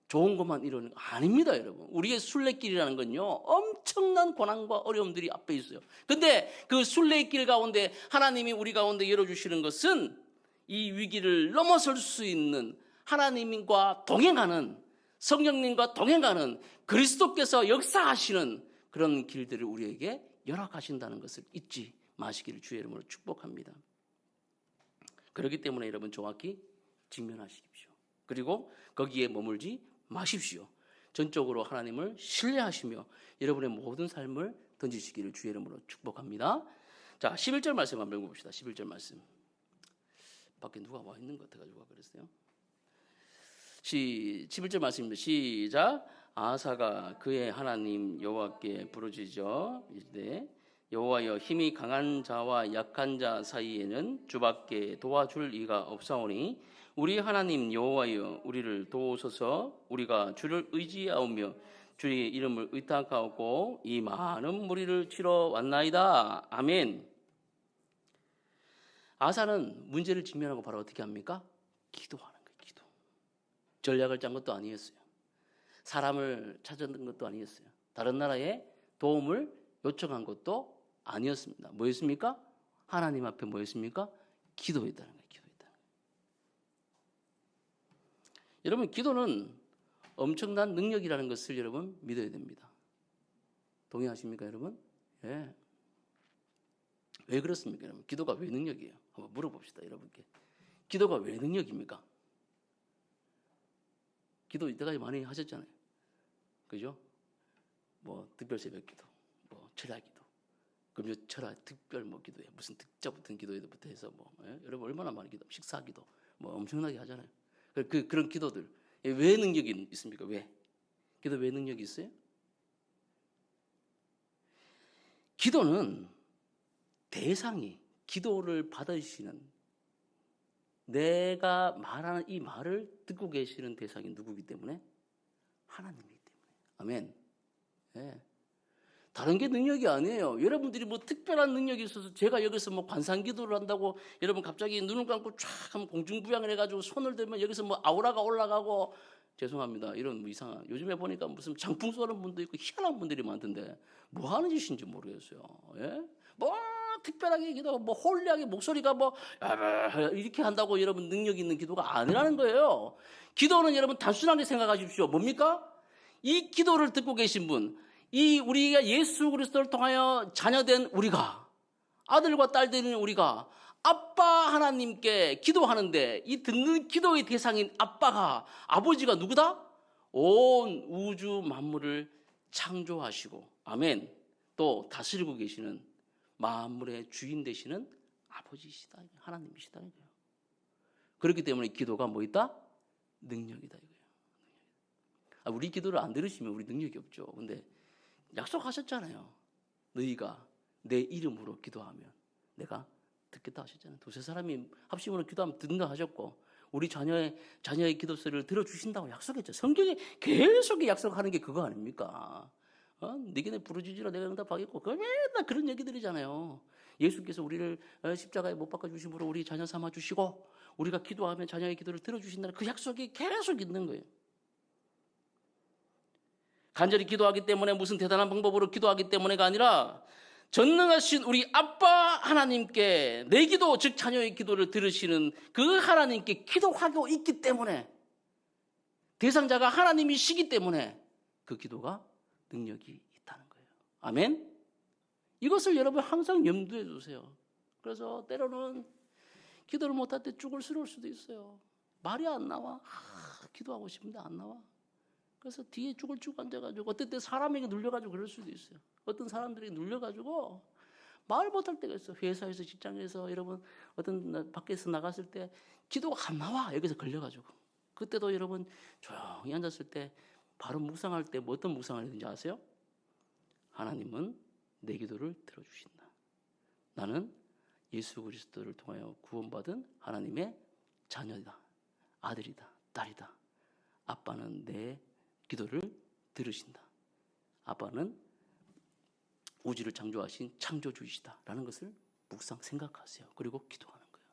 좋은 것만 이루는 거 아닙니다, 여러분. 우리의 순례길이라는 건요, 엄청난 고난과 어려움들이 앞에 있어요. 근데 그 순례길 가운데 하나님이 우리 가운데 열어주시는 것은 이 위기를 넘어설 수 있는 하나님과 동행하는, 성령님과 동행하는, 그리스도께서 역사하시는 그런 길들을 우리에게 열악하신다는 것을 잊지 마시기를 주의 이름으로 축복합니다. 그렇기 때문에 여러분 정확히 직면하십시오. 그리고 거기에 머물지 마십시오. 전적으로 하나님을 신뢰하시며 여러분의 모든 삶을 던지시기를 주의 이름으로 축복합니다. 자, 11절 말씀 한번 읽어봅시다. 11절 말씀. 밖에 누가 와 있는 것 같아가지고 그랬어요. 11절 말씀입니다. 시작. 아사가 그의 하나님 여호와께 부르짖어 이르되 여호와여, 힘이 강한 자와 약한 자 사이에는 주밖에 도와줄 이가 없사오니 우리 하나님 여호와여, 우리를 도우소서. 우리가 주를 의지하오며 주의 이름을 의탁하고 이 많은 무리를 치러 왔나이다. 아멘. 아사는 문제를 직면하고 바로 어떻게 합니까? 기도하는 거예요. 기도. 전략을 짠 것도 아니었어요. 사람을 찾은 것도 아니었어요. 다른 나라에 도움을 요청한 것도 아니었습니다. 뭐였습니까? 하나님 앞에 뭐였습니까? 기도했다는 거예요. 기도했다는 거예요. 여러분, 기도는 엄청난 능력이라는 것을 여러분 믿어야 됩니다. 동의하십니까, 여러분? 예. 왜 그렇습니까, 여러분? 기도가 왜 능력이에요? 한번 물어봅시다, 여러분께. 기도가 왜 능력입니까? 기도 이때까지 많이 하셨잖아요. 그죠? 뭐 특별 새벽 기도, 뭐 철야 기도, 금요 철야 특별 뭐 기도에 무슨 특자 붙은 기도에부터 해서 뭐 여러분 얼마나 많이 기도, 식사 기도, 뭐 엄청나게 하잖아요. 그런 기도들 왜 능력이 있습니까? 왜? 기도 왜 능력이 있어요? 기도는 대상이 기도를 받으시는, 내가 말하는 이 말을 듣고 계시는 대상이 누구기 때문에? 하나님이기 때문에. 아멘. 네. 다른 게 능력이 아니에요. 여러분들이 뭐 특별한 능력이 있어서 제가 여기서 뭐 관상 기도를 한다고 여러분 갑자기 눈을 감고 쫙 하면 공중부양을 해가지고 손을 들면 여기서 뭐 아우라가 올라가고, 죄송합니다. 이런 뭐 이상한, 요즘에 보니까 무슨 장풍 쏘는 분도 있고 희한한 분들이 많던데 뭐 하는 짓인지 모르겠어요. 예? 뭐 특별하게 기도, 뭐 홀리하게 목소리가 뭐 이렇게 한다고 여러분 능력 있는 기도가 아니라는 거예요. 기도는 여러분 단순하게 생각하십시오. 뭡니까? 이 기도를 듣고 계신 분, 이 우리가 예수 그리스도를 통하여 자녀된 우리가, 아들과 딸 되는 우리가 아빠 하나님께 기도하는데, 이 듣는 기도의 대상인 아빠가, 아버지가 누구다? 온 우주 만물을 창조하시고, 아멘, 또 다스리고 계시는 만물의 주인 되시는 아버지시다, 하나님이시다 이거예요. 그렇기 때문에 기도가 뭐 있다? 능력이다 이거예요. 우리 기도를 안 들으시면 우리 능력이 없죠. 근데 약속하셨잖아요. 너희가 내 이름으로 기도하면 내가 듣겠다 하셨잖아요. 두세 사람이 합심으로 기도하면 듣는다 하셨고, 우리 자녀의 기도소리를 들어주신다고 약속했죠. 성경에 계속 약속하는 게 그거 아닙니까? 네게 내 부르짖으라 내가 응답하겠고, 맨날 그런 얘기들이잖아요. 예수께서 우리를 십자가에 못 박아주심으로 우리 자녀 삼아주시고, 우리가 기도하면 자녀의 기도를 들어주신다는 그 약속이 계속 있는 거예요. 간절히 기도하기 때문에, 무슨 대단한 방법으로 기도하기 때문에가 아니라 전능하신 우리 아빠 하나님께 내 기도, 즉 자녀의 기도를 들으시는 그 하나님께 기도하고 있기 때문에, 대상자가 하나님이시기 때문에 그 기도가 능력이 있다는 거예요. 아멘? 이것을 여러분 항상 염두에 두세요. 그래서 때로는 기도를 못할 때 죽을스러울 수도 있어요. 말이 안 나와. 기도하고 싶은데 안 나와. 그래서 뒤에 쭈글쭈글 앉아가지고, 어떤 때 사람에게 눌려가지고 그럴 수도 있어요. 어떤 사람들이 눌려가지고 말 못할 때가 있어요. 회사에서, 직장에서, 여러분 어떤 밖에서 나갔을 때 기도가 안 나와. 여기서 걸려가지고. 그때도 여러분 조용히 앉았을 때, 바로 묵상할 때 뭐 어떤 묵상을 해야 되는지 아세요? 하나님은 내 기도를 들어주신다. 나는 예수 그리스도를 통하여 구원받은 하나님의 자녀이다. 아들이다. 딸이다. 아빠는 내 기도를 들으신다. 아빠는 우주를 창조하신 창조주이시다 라는 것을 묵상 생각하세요. 그리고 기도하는 거예요.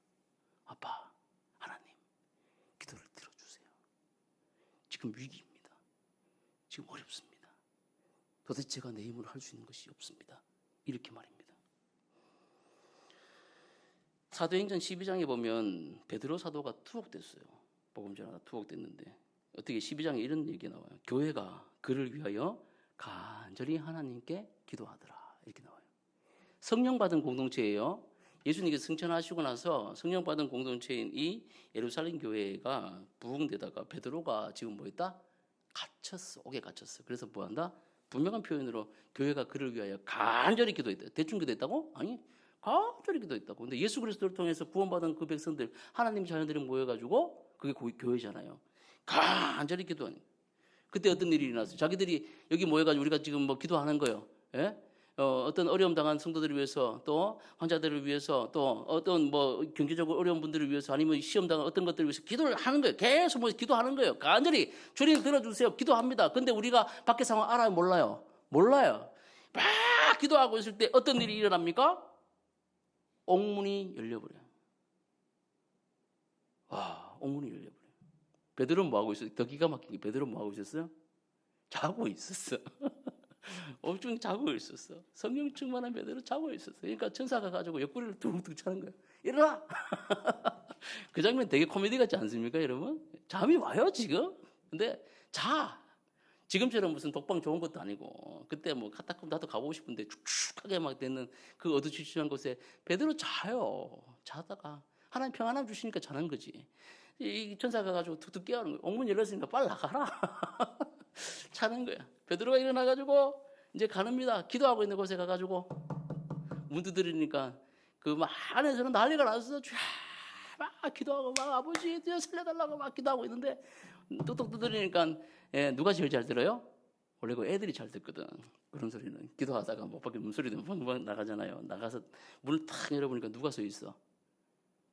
아빠 하나님, 기도를 들어주세요. 지금 위기입니다. 지금 어렵습니다. 도대체 제가 내 힘으로 할 수 있는 것이 없습니다. 이렇게 말입니다. 사도행전 12장에 보면 베드로 사도가 투옥됐어요. 복음 전하다 투옥됐는데 어떻게 12장에 이런 얘기가 나와요. 교회가 그를 위하여 간절히 하나님께 기도하더라. 이렇게 나와요. 성령 받은 공동체예요. 예수님께서 승천하시고 나서 성령 받은 공동체인 이 예루살렘 교회가 부흥되다가 베드로가 지금 뭐였다? 갇혔어. 옥에 갇혔어. 그래서 뭐한다? 분명한 표현으로 교회가 그를 위하여 간절히 기도했다. 대충 기도했다고? 아니, 간절히 기도했다고. 근데 예수 그리스도를 통해서 구원받은 그 백성들, 하나님 자녀들이 모여가지고 그게 교회잖아요. 간절히 기도하는. 그때 어떤 일이 일어났어요? 자기들이 여기 모여가지고 우리가 지금 뭐 기도하는 거예요. 예? 어떤 어려움 당한 성도들을 위해서, 또 환자들을 위해서, 또 어떤 뭐 경제적으로 어려운 분들을 위해서, 아니면 시험 당한 어떤 것들을 위해서 기도를 하는 거예요. 계속 뭐 기도하는 거예요. 간절히 주님 들어주세요. 기도합니다. 근데 우리가 밖에 상황 알아요? 몰라요? 몰라요. 막 기도하고 있을 때 어떤 일이 일어납니까? 옥문이 열려버려요. 와, 옥문이 열려버려요. 베드로는 뭐 하고 있어요? 더 기가 막힌 게 베드로는 뭐 하고 있었어요? 자고 있었어. 엄청 자고 있었어. 성령 충만한 베드로 자고 있었어. 그러니까 천사가 가지고 옆구리를 둥둥 차는 거야. 일어나! 그 장면 되게 코미디 같지 않습니까, 여러분? 잠이 와요, 지금? 근데 자! 지금처럼 무슨 독방 좋은 것도 아니고, 그때 뭐 카타콤 나도 가보고 싶은데 축축하게 막 되는 그 어두침침한 곳에 베드로 자요. 자다가 하나님 평안함 주시니까 자는 거지. 이 천사가 가지고 툭툭 깨우는 거야. 옥문 열렸으니까 빨리 나가라. 차는 거야. 베드로가 일어나가지고 이제 가는입니다. 기도하고 있는 곳에 가가지고 문 두드리니까 그 막 안에서는 난리가 났어. 막 기도하고 막 아버지 살려달라고 막 기도하고 있는데 뚝뚝 두드리니까 누가 제일 잘 들어요? 원래 그 애들이 잘 듣거든. 그런 소리는 기도하다가 못 밖에 문소리도 막 나가잖아요. 나가서 문을 탁 열어보니까 누가 서 있어?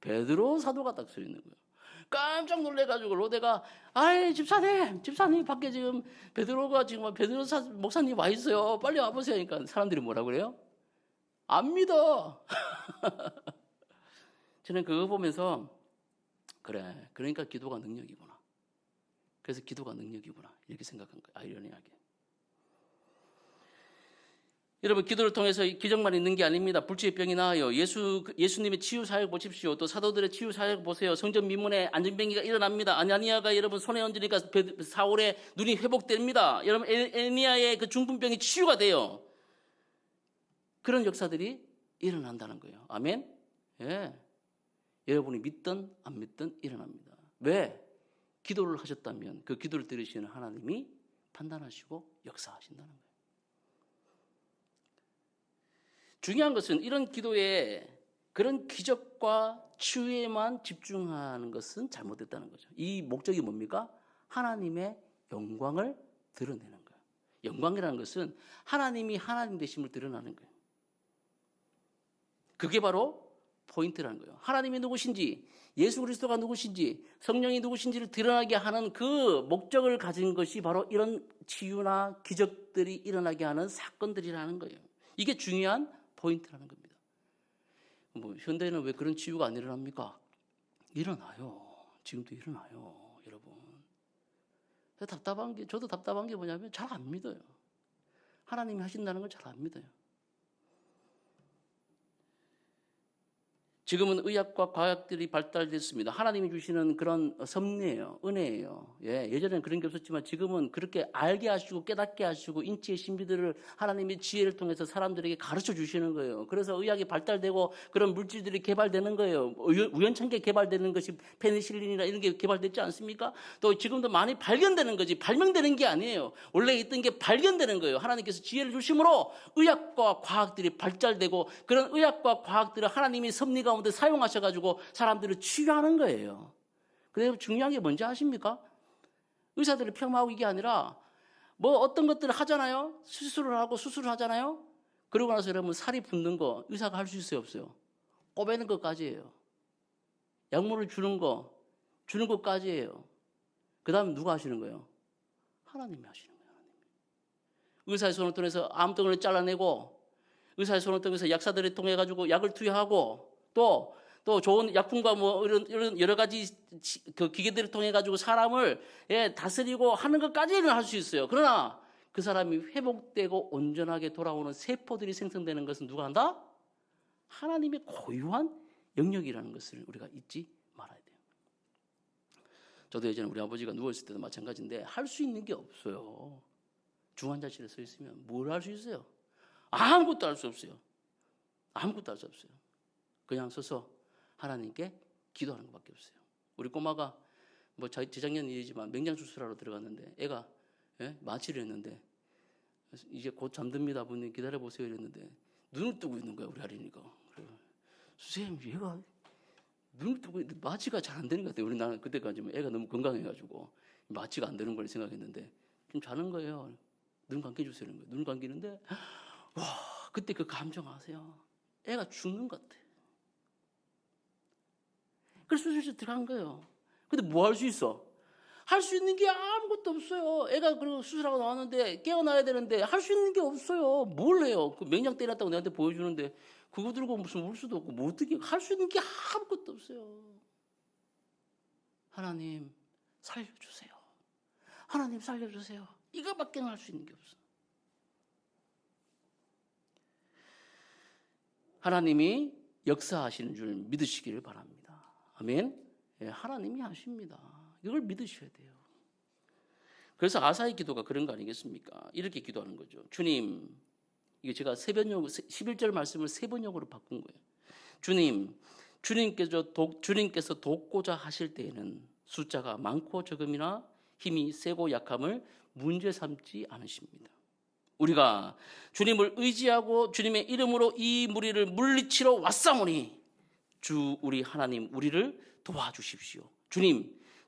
베드로 사도가 딱 서 있는 거예요. 깜짝 놀래가지고 로데가 아이 집사님 밖에 지금 베드로가 지금 베드로 목사님 와 있어요. 빨리 와보세요. 그러니까 사람들이 뭐라 그래요? 안 믿어. 저는 그거 보면서 그래, 그러니까 기도가 능력이구나. 그래서 기도가 능력이구나 이렇게 생각한 거예요. 아이러니하게. 여러분, 기도를 통해서 기적만 있는 게 아닙니다. 불치의 병이 나아요. 예수님의 치유 사역 보십시오. 또 사도들의 치유 사역 보세요. 성전 미문에 안전병기가 일어납니다. 아나니아가 여러분 손에 얹으니까 사울의 눈이 회복됩니다. 여러분, 에니아의 그 중풍병이 치유가 돼요. 그런 역사들이 일어난다는 거예요. 아멘? 예. 여러분이 믿든 안 믿든 일어납니다. 왜? 기도를 하셨다면 그 기도를 들으시는 하나님이 판단하시고 역사하신다는 거예요. 중요한 것은 이런 기도에 그런 기적과 치유에만 집중하는 것은 잘못됐다는 거죠. 이 목적이 뭡니까? 하나님의 영광을 드러내는 거예요. 영광이라는 것은 하나님이 하나님 되심을 드러나는 거예요. 그게 바로 포인트라는 거예요. 하나님이 누구신지, 예수 그리스도가 누구신지, 성령이 누구신지를 드러나게 하는 그 목적을 가진 것이 바로 이런 치유나 기적들이 일어나게 하는 사건들이라는 거예요. 이게 중요한 포인트라는 겁니다. 뭐 현대에는 왜 그런 치유가 안 일어납니까? 일어나요. 지금도 일어나요, 여러분. 답답한 게, 저도 답답한 게 뭐냐면 잘 안 믿어요. 하나님이 하신다는 걸 잘 안 믿어요. 지금은 의학과 과학들이 발달됐습니다. 하나님이 주시는 그런 섭리예요. 은혜예요. 예전에는 그런 게 없었지만 지금은 그렇게 알게 하시고 깨닫게 하시고 인치의 신비들을 하나님의 지혜를 통해서 사람들에게 가르쳐 주시는 거예요. 그래서 의학이 발달되고 그런 물질들이 개발되는 거예요. 우연찮게 개발되는 것이 페니실린이나 이런 게 개발됐지 않습니까? 또 지금도 많이 발견되는 거지 발명되는 게 아니에요. 원래 있던 게 발견되는 거예요. 하나님께서 지혜를 주심으로 의학과 과학들이 발달되고 그런 의학과 과학들을 하나님이 섭리 가운데 사용하셔가지고 사람들을 치유하는 거예요. 근데 중요한 게 뭔지 아십니까? 의사들을 폄하하고 이게 아니라 뭐 어떤 것들을 하잖아요. 수술을 하잖아요. 그러고 나서 여러분 살이 붙는 거 의사가 할 수 있어요, 없어요? 꼬매는 것까지예요. 약물을 주는 것까지예요. 그 다음에 누가 하시는 거예요? 하나님이 하시는 거예요. 의사의 손을 통해서 암덩어리를 잘라내고 의사의 손을 통해서 약사들을 통해 가지고 약을 투여하고 또 좋은 약품과 뭐 이런 여러 가지 그 기계들을 통해 가지고 사람을 다스리고 하는 것까지는 할 수 있어요. 그러나 그 사람이 회복되고 온전하게 돌아오는 세포들이 생성되는 것은 누가 한다? 하나님의 고유한 영역이라는 것을 우리가 잊지 말아야 돼요. 저도 예전에 우리 아버지가 누워있을 때도 마찬가지인데 할 수 있는 게 없어요. 중환자실에 서 있으면 뭘 할 수 있어요? 아무것도 할 수 없어요. 아무것도 할 수 없어요. 그냥 서서 하나님께 기도하는 것밖에 없어요. 우리 꼬마가 뭐 재작년 일이지만 맹장 수술하러 들어갔는데 애가 마취를 했는데 이제 곧 잠듭니다. 분님 기다려보세요 이랬는데 눈을 뜨고 있는 거야 우리 아린이가. 선생님 얘가 눈을 뜨고 마취가 잘 안 되는 것 같아요. 우리 나는 그때까지 애가 너무 건강해가지고 마취가 안 되는 걸 생각했는데 좀 자는 거예요. 눈 감겨주세요 이런 거예요. 눈 감기는데 와 그때 그 감정 아세요? 애가 죽는 것 같아. 그래서 수술실 들어간 거예요. 근데 뭐 할 수 있어? 할 수 있는 게 아무것도 없어요. 애가 그리고 수술하고 나왔는데 깨어나야 되는데 할 수 있는 게 없어요. 뭘 해요? 그 맹장 때렸다고 내한테 보여주는데 그거 들고 무슨 울 수도 없고 뭐 어떻게 할 수 있는 게 아무것도 없어요. 하나님 살려주세요. 하나님 살려주세요. 이거밖에 할 수 있는 게 없어. 하나님이 역사하시는 줄 믿으시기를 바랍니다. 아멘. 하나님이 하십니다. 이걸 믿으셔야 돼요. 그래서 아사의 기도가 그런 거 아니겠습니까? 이렇게 기도하는 거죠. 주님, 이게 제가 11절 말씀을 세번역으로 바꾼 거예요. 주님, 주님께서 돕고자 하실 때에는 숫자가 많고 적음이나 힘이 세고 약함을 문제 삼지 않으십니다. 우리가 주님을 의지하고 주님의 이름으로 이 무리를 물리치러 왔사오니 주 우리 하나님 우리를 도와주십시오.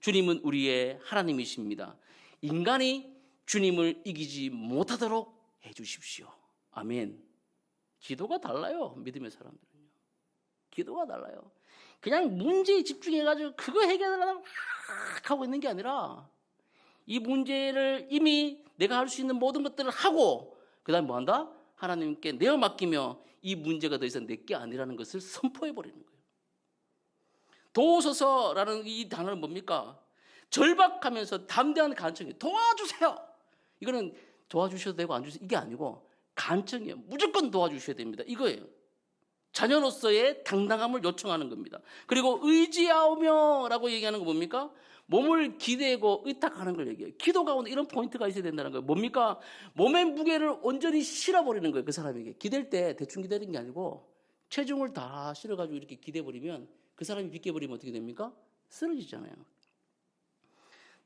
주님은 우리의 하나님이십니다. 인간이 주님을 이기지 못하도록 해주십시오. 아멘. 기도가 달라요. 믿음의 사람들은요. 기도가 달라요. 그냥 문제에 집중해가지고 그거 해결하려고 하고 있는 게 아니라 이 문제를 이미 내가 할 수 있는 모든 것들을 하고 그 다음에 뭐 한다? 하나님께 내어 맡기며 이 문제가 더 이상 내게 아니라는 것을 선포해버리는 거예요. 도우소서라는 이 단어는 뭡니까? 절박하면서 담대한 간청이에요. 도와주세요. 이거는 도와주셔도 되고 안 주셔도 이게 아니고 간청이에요. 무조건 도와주셔야 됩니다. 이거예요. 자녀로서의 당당함을 요청하는 겁니다. 그리고 의지하오며라고 얘기하는 거 뭡니까? 몸을 기대고 의탁하는 걸 얘기해요. 기도 가운데 이런 포인트가 있어야 된다는 거예요. 뭡니까? 몸의 무게를 온전히 실어버리는 거예요. 그 사람에게. 기댈 때 대충 기대는 게 아니고 체중을 다 실어가지고 이렇게 기대버리면 그 사람이 비껴버리면 어떻게 됩니까? 쓰러지잖아요.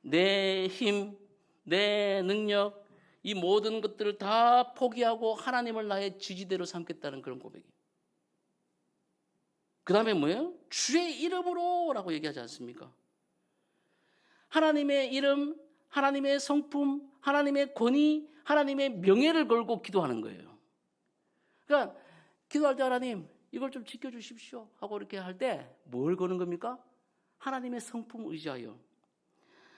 내 힘, 내 능력, 이 모든 것들을 다 포기하고 하나님을 나의 지지대로 삼겠다는 그런 고백이에요. 그 다음에 뭐예요? 주의 이름으로 라고 얘기하지 않습니까? 하나님의 이름, 하나님의 성품, 하나님의 권위, 하나님의 명예를 걸고 기도하는 거예요. 그러니까 기도할 때 하나님 이걸 좀 지켜주십시오 하고 이렇게 할 때 뭘 거는 겁니까? 하나님의 성품 의지하여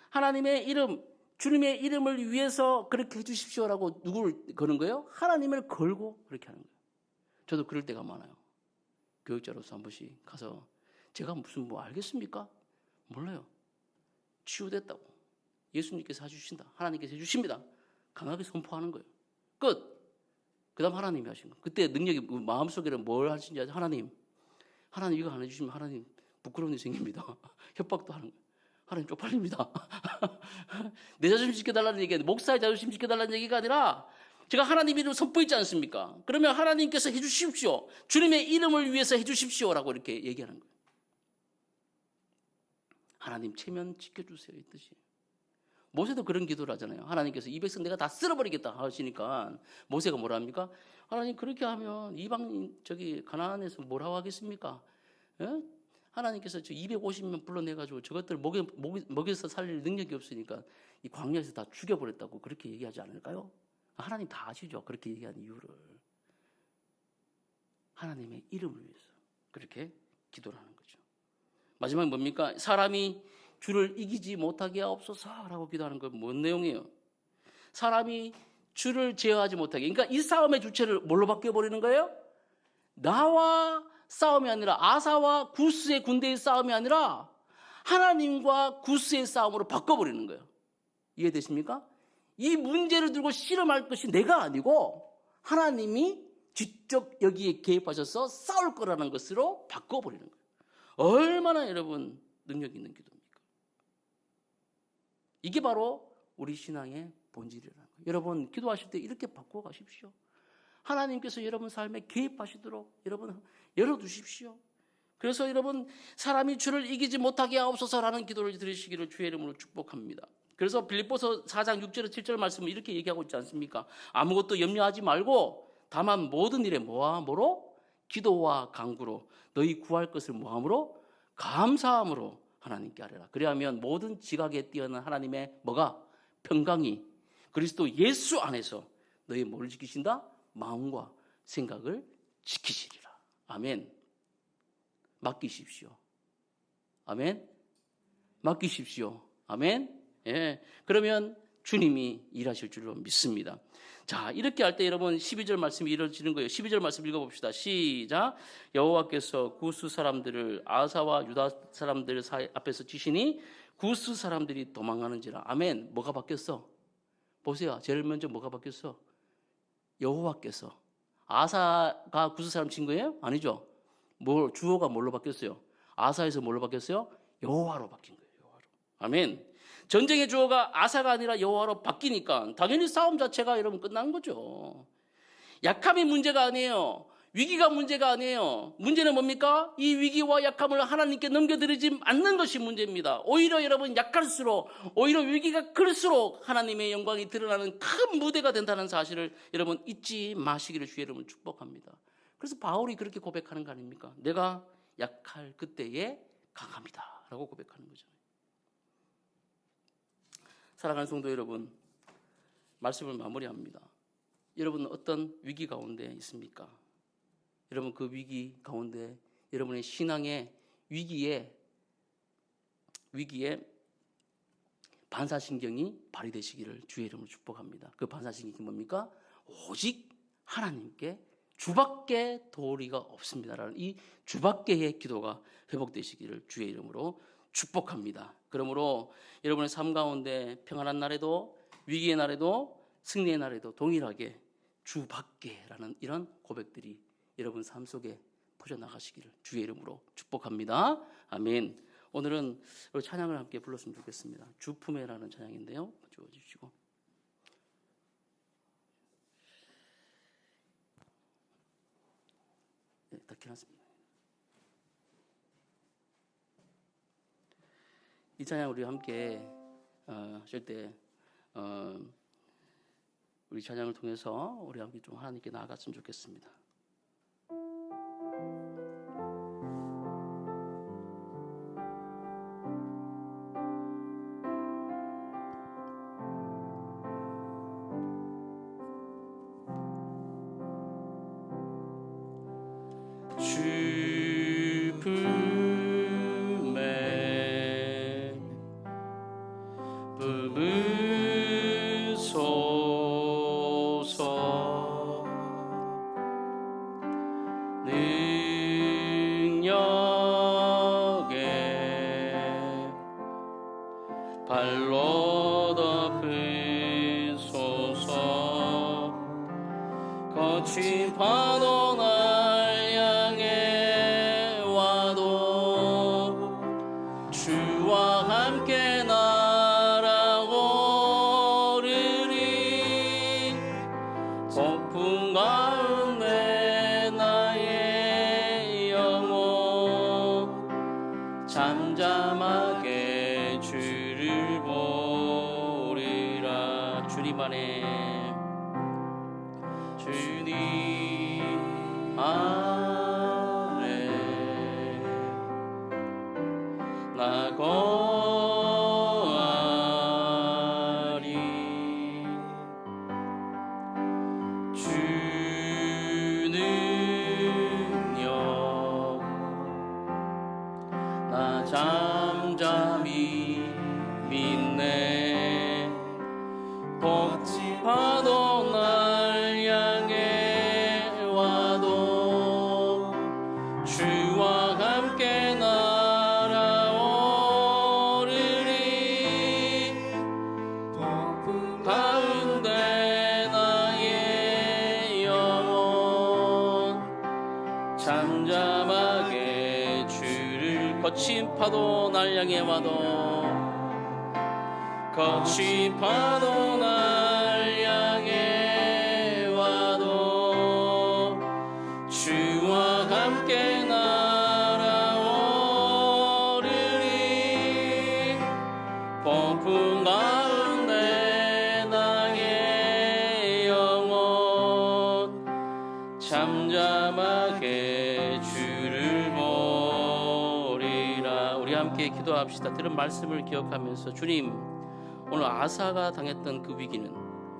하나님의 이름, 주님의 이름을 위해서 그렇게 해주십시오라고 누구를 거는 거예요? 하나님을 걸고 그렇게 하는 거예요. 저도 그럴 때가 많아요. 교육자로서 한 번씩 가서 제가 무슨 뭐 알겠습니까? 몰라요. 치유됐다고. 예수님께서 해주신다. 하나님께서 해주십니다. 강하게 선포하는 거예요. 끝. 그 다음 하나님이 하신 거예요. 그때 능력이 마음속에는 뭘 하신지 아세요? 하나님 이거 안 해주시면 하나님 부끄러운 일이 생깁니다. 협박도 하는 거예요. 하나님 쪽팔립니다. 내 자존심 지켜달라는 얘기가 목사의 자존심 지켜달라는 얘기가 아니라 제가 하나님 이름을 선포했지 않습니까? 그러면 하나님께서 해주십시오. 주님의 이름을 위해서 해주십시오라고 이렇게 얘기하는 거예요. 하나님 체면 지켜주세요 이 뜻이. 모세도 그런 기도를 하잖아요. 하나님께서 이 백성 내가 다 쓸어버리겠다 하시니까 모세가 뭐라 합니까? 하나님 그렇게 하면 이방 가나안에서 뭐라고 하겠습니까? 예? 하나님께서 저 250명 불러내가지고 저것들 먹여서 살릴 능력이 없으니까 이 광야에서 다 죽여버렸다고 그렇게 얘기하지 않을까요? 하나님 다 아시죠? 그렇게 얘기한 이유를. 하나님의 이름을 위해서 그렇게 기도를 하는 거죠. 마지막에 뭡니까? 사람이 주를 이기지 못하게 하옵소서라고 기도하는 건 뭔 내용이에요? 사람이 주를 제어하지 못하게. 그러니까 이 싸움의 주체를 뭘로 바뀌어버리는 거예요? 나와 싸움이 아니라 아사와 구스의 군대의 싸움이 아니라 하나님과 구스의 싸움으로 바꿔버리는 거예요. 이해되십니까? 이 문제를 들고 실험할 것이 내가 아니고 하나님이 직접 여기에 개입하셔서 싸울 거라는 것으로 바꿔버리는 거예요. 얼마나 여러분 능력 있는 기도입니까? 이게 바로 우리 신앙의 본질이라는 거예요. 여러분 기도하실 때 이렇게 바꾸어 가십시오. 하나님께서 여러분 삶에 개입하시도록 여러분 열어두십시오. 그래서 여러분 사람이 주를 이기지 못하게 하옵소서라는 기도를 드리시기를 주의 이름으로 축복합니다. 그래서 빌립보서 4장 6절 7절 말씀은 이렇게 얘기하고 있지 않습니까? 아무것도 염려하지 말고 다만 모든 일에 뭐로? 기도와 간구로 너희 구할 것을 뭐함으로? 감사함으로 하나님께 아뢰라. 그리하면 모든 지각에 뛰어난 하나님의 뭐가? 평강이 그리스도 예수 안에서 너희 뭐를 지키신다? 마음과 생각을 지키시리라. 아멘. 맡기십시오. 아멘. 맡기십시오. 아멘. 예. 그러면 주님이 일하실 줄로 믿습니다. 자, 이렇게 할 때 여러분 12절 말씀이 이루어지는 거예요. 12절 말씀 읽어봅시다. 시작. 여호와께서 구스 사람들을 아사와 유다 사람들 앞에서 치시니 구스 사람들이 도망가는지라. 아멘. 뭐가 바뀌었어? 보세요. 제일 먼저 뭐가 바뀌었어? 여호와께서. 아사가 구스 사람 친 거예요? 아니죠. 주어가 뭘로 바뀌었어요? 아사에서 뭘로 바뀌었어요? 여호와로 바뀐 거예요. 여호와로. 아멘. 전쟁의 주어가 아사가 아니라 여호와로 바뀌니까 당연히 싸움 자체가 여러분 끝난 거죠. 약함이 문제가 아니에요. 위기가 문제가 아니에요. 문제는 뭡니까? 이 위기와 약함을 하나님께 넘겨드리지 않는 것이 문제입니다. 오히려 여러분 약할수록 오히려 위기가 클수록 하나님의 영광이 드러나는 큰 무대가 된다는 사실을 여러분 잊지 마시기를 주의 이름으로 축복합니다. 그래서 바울이 그렇게 고백하는 거 아닙니까? 내가 약할 그때에 강합니다 라고 고백하는 거죠. 사랑하는 성도 여러분, 말씀을 마무리합니다. 여러분은 어떤 위기 가운데 있습니까? 여러분 그 위기 가운데 여러분의 신앙의 위기에 반사신경이 발휘되시기를 주의 이름으로 축복합니다. 그 반사신경이 뭡니까? 오직 하나님께 주밖에 도리가 없습니다라는 이 주밖에의 기도가 회복되시기를 주의 이름으로 축복합니다. 그러므로 여러분의 삶 가운데 평안한 날에도 위기의 날에도 승리의 날에도 동일하게 주밖에라는 이런 고백들이 여러분 삶 속에 퍼져나가시기를 주의 이름으로 축복합니다. 아멘. 오늘은 우리 찬양을 함께 불렀으면 좋겠습니다. 주품에라는 찬양인데요. 주어주시고. 네, 다 켜놨습니다. 이 찬양 우리 함께 하실 때 우리 찬양을 통해서 우리 함께 좀 하나님께 나아갔으면 좋겠습니다. 발로 덮으소서. 거친 파도 날 향해 와도 주와 함께 날아오르리. 폭풍 가운데 나의 영혼 잠잠하게 주를 보리라. 주님 안에, 주님 안에 나 거하리. 주는요 나 잠잠히 믿네. 벅지 파도 날 향해 와도 주와 함께 날아오르리. 폭풍 가운데 나의 영혼 잠잠하게 주를 거친 파도 날 향해 와도 거친 파도 날 향해 와도 주와 함께 날아오르리 폭풍 가운데 나의 영혼 잠잠하게 주를 보리라. 우리 함께 기도합시다. 들은 말씀을 기억하면서 주님, 오늘 아사가 당했던 그 위기는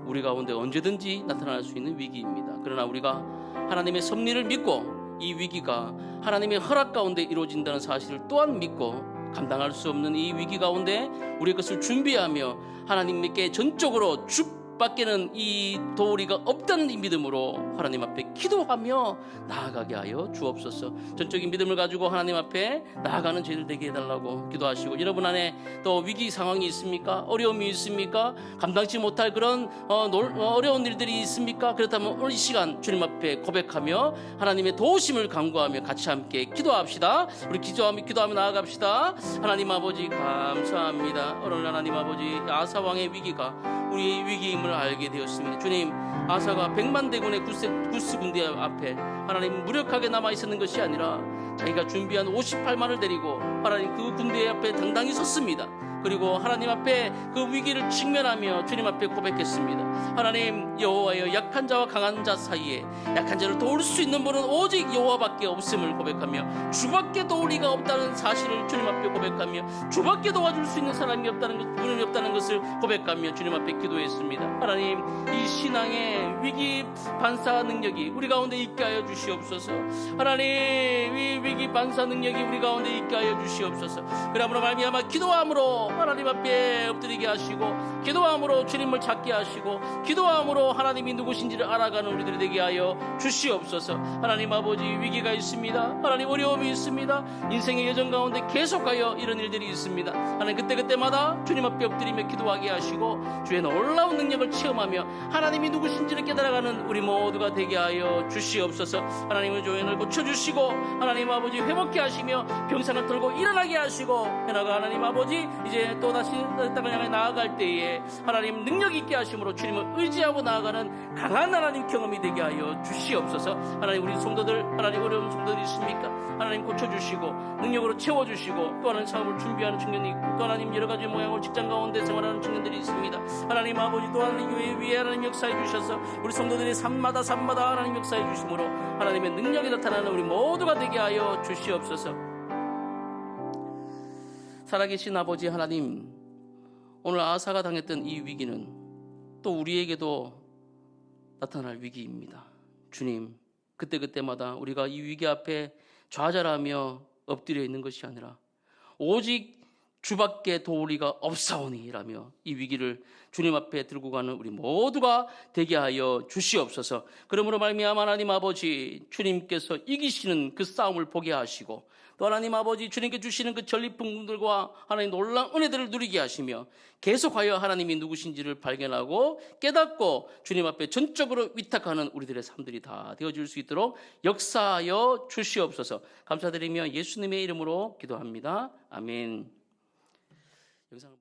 우리 가운데 언제든지 나타날 수 있는 위기입니다. 그러나 우리가 하나님의 섭리를 믿고 이 위기가 하나님의 허락 가운데 이루어진다는 사실을 또한 믿고 감당할 수 없는 이 위기 가운데 우리 것을 준비하며 하나님께 전적으로 주밖에는 이 도리가 없다는 이 믿음으로 하나님 앞에 기도하며 나아가게 하여 주옵소서. 전적인 믿음을 가지고 하나님 앞에 나아가는 저희들 되게 해달라고 기도하시고, 여러분 안에 또 위기 상황이 있습니까? 어려움이 있습니까? 감당치 못할 그런 어려운 일들이 있습니까? 그렇다면 오늘 이 시간 주님 앞에 고백하며 하나님의 도우심을 간구하며 같이 함께 기도합시다. 우리 기도하며 나아갑시다. 하나님 아버지 감사합니다. 오늘 하나님 아버지 아사 왕의 위기가 우리 위기임을 알게 되었습니다. 주님, 아사가 100만 대군의 구스 군대 앞에 하나님 무력하게 남아 있었는 것이 아니라 자기가 준비한 58만을 데리고 하나님 그 군대 앞에 당당히 섰습니다. 그리고 하나님 앞에 그 위기를 직면하며 주님 앞에 고백했습니다. 하나님, 여호와여, 약한 자와 강한 자 사이에 약한 자를 도울 수 있는 분은 오직 여호와밖에 없음을 고백하며 주밖에 도울 리가 없다는 사실을 주님 앞에 고백하며 주밖에 도와줄 수 있는 사람이 없다는 것, 분이 없다는 것을 고백하며 주님 앞에 기도했습니다. 하나님, 이 신앙의 위기 반사 능력이 우리 가운데 있게 하여 주시옵소서. 하나님, 이 위기 반사 능력이 우리 가운데 있게 하여 주시옵소서. 그러므로 말미암아 기도함으로 하나님 앞에 엎드리게 하시고, 기도함으로 주님을 찾게 하시고, 기도함으로 하나님이 누구신지를 알아가는 우리들이 되게 하여 주시옵소서. 하나님 아버지, 위기가 있습니다. 하나님, 어려움이 있습니다. 인생의 여정 가운데 계속하여 이런 일들이 있습니다. 하나님, 그때마다 주님 앞에 엎드리며 기도하게 하시고 주의 놀라운 능력을 체험하며 하나님이 누구신지를 깨달아가는 우리 모두가 되게 하여 주시옵소서. 하나님의 조연을 고쳐주시고 하나님 아버지 회복케 하시며 병상을 털고 일어나게 하시고, 해나가 하나님 아버지 이제 또다시 땅을 향해 나아갈 때에 하나님 능력 있게 하심으로 주님을 의지하고 나아가는 강한 하나님 경험이 되게 하여 주시옵소서. 하나님, 우리 성도들, 하나님 어려운 성도들이 있습니까? 하나님 고쳐주시고 능력으로 채워주시고, 또 하나님 사업을 준비하는 청년이 있고, 또 하나님 여러 가지 모양으로 직장 가운데 생활하는 청년들이 있습니다. 하나님 아버지, 또 하나님 교회 위에 하나님 역사해 주셔서 우리 성도들의 삶마다 하나님 역사해 주심으로 하나님의 능력이 나타나는 우리 모두가 되게 하여 주시옵소서. 살아계신 아버지 하나님, 오늘 아사가 당했던 이 위기는 또 우리에게도 나타날 위기입니다. 주님, 그때마다 우리가 이 위기 앞에 좌절하며 엎드려 있는 것이 아니라 오직 주밖에 도울 리가 없사오니라며 이 위기를 주님 앞에 들고 가는 우리 모두가 되게 하여 주시옵소서. 그러므로 말미암아 하나님 아버지, 주님께서 이기시는 그 싸움을 보게 하시고, 또 하나님 아버지 주님께 주시는 그 전리품들과 하나님 놀라운 은혜들을 누리게 하시며 계속하여 하나님이 누구신지를 발견하고 깨닫고 주님 앞에 전적으로 위탁하는 우리들의 삶들이 다 되어질 수 있도록 역사하여 주시옵소서. 감사드리며 예수님의 이름으로 기도합니다. 아멘. 영상을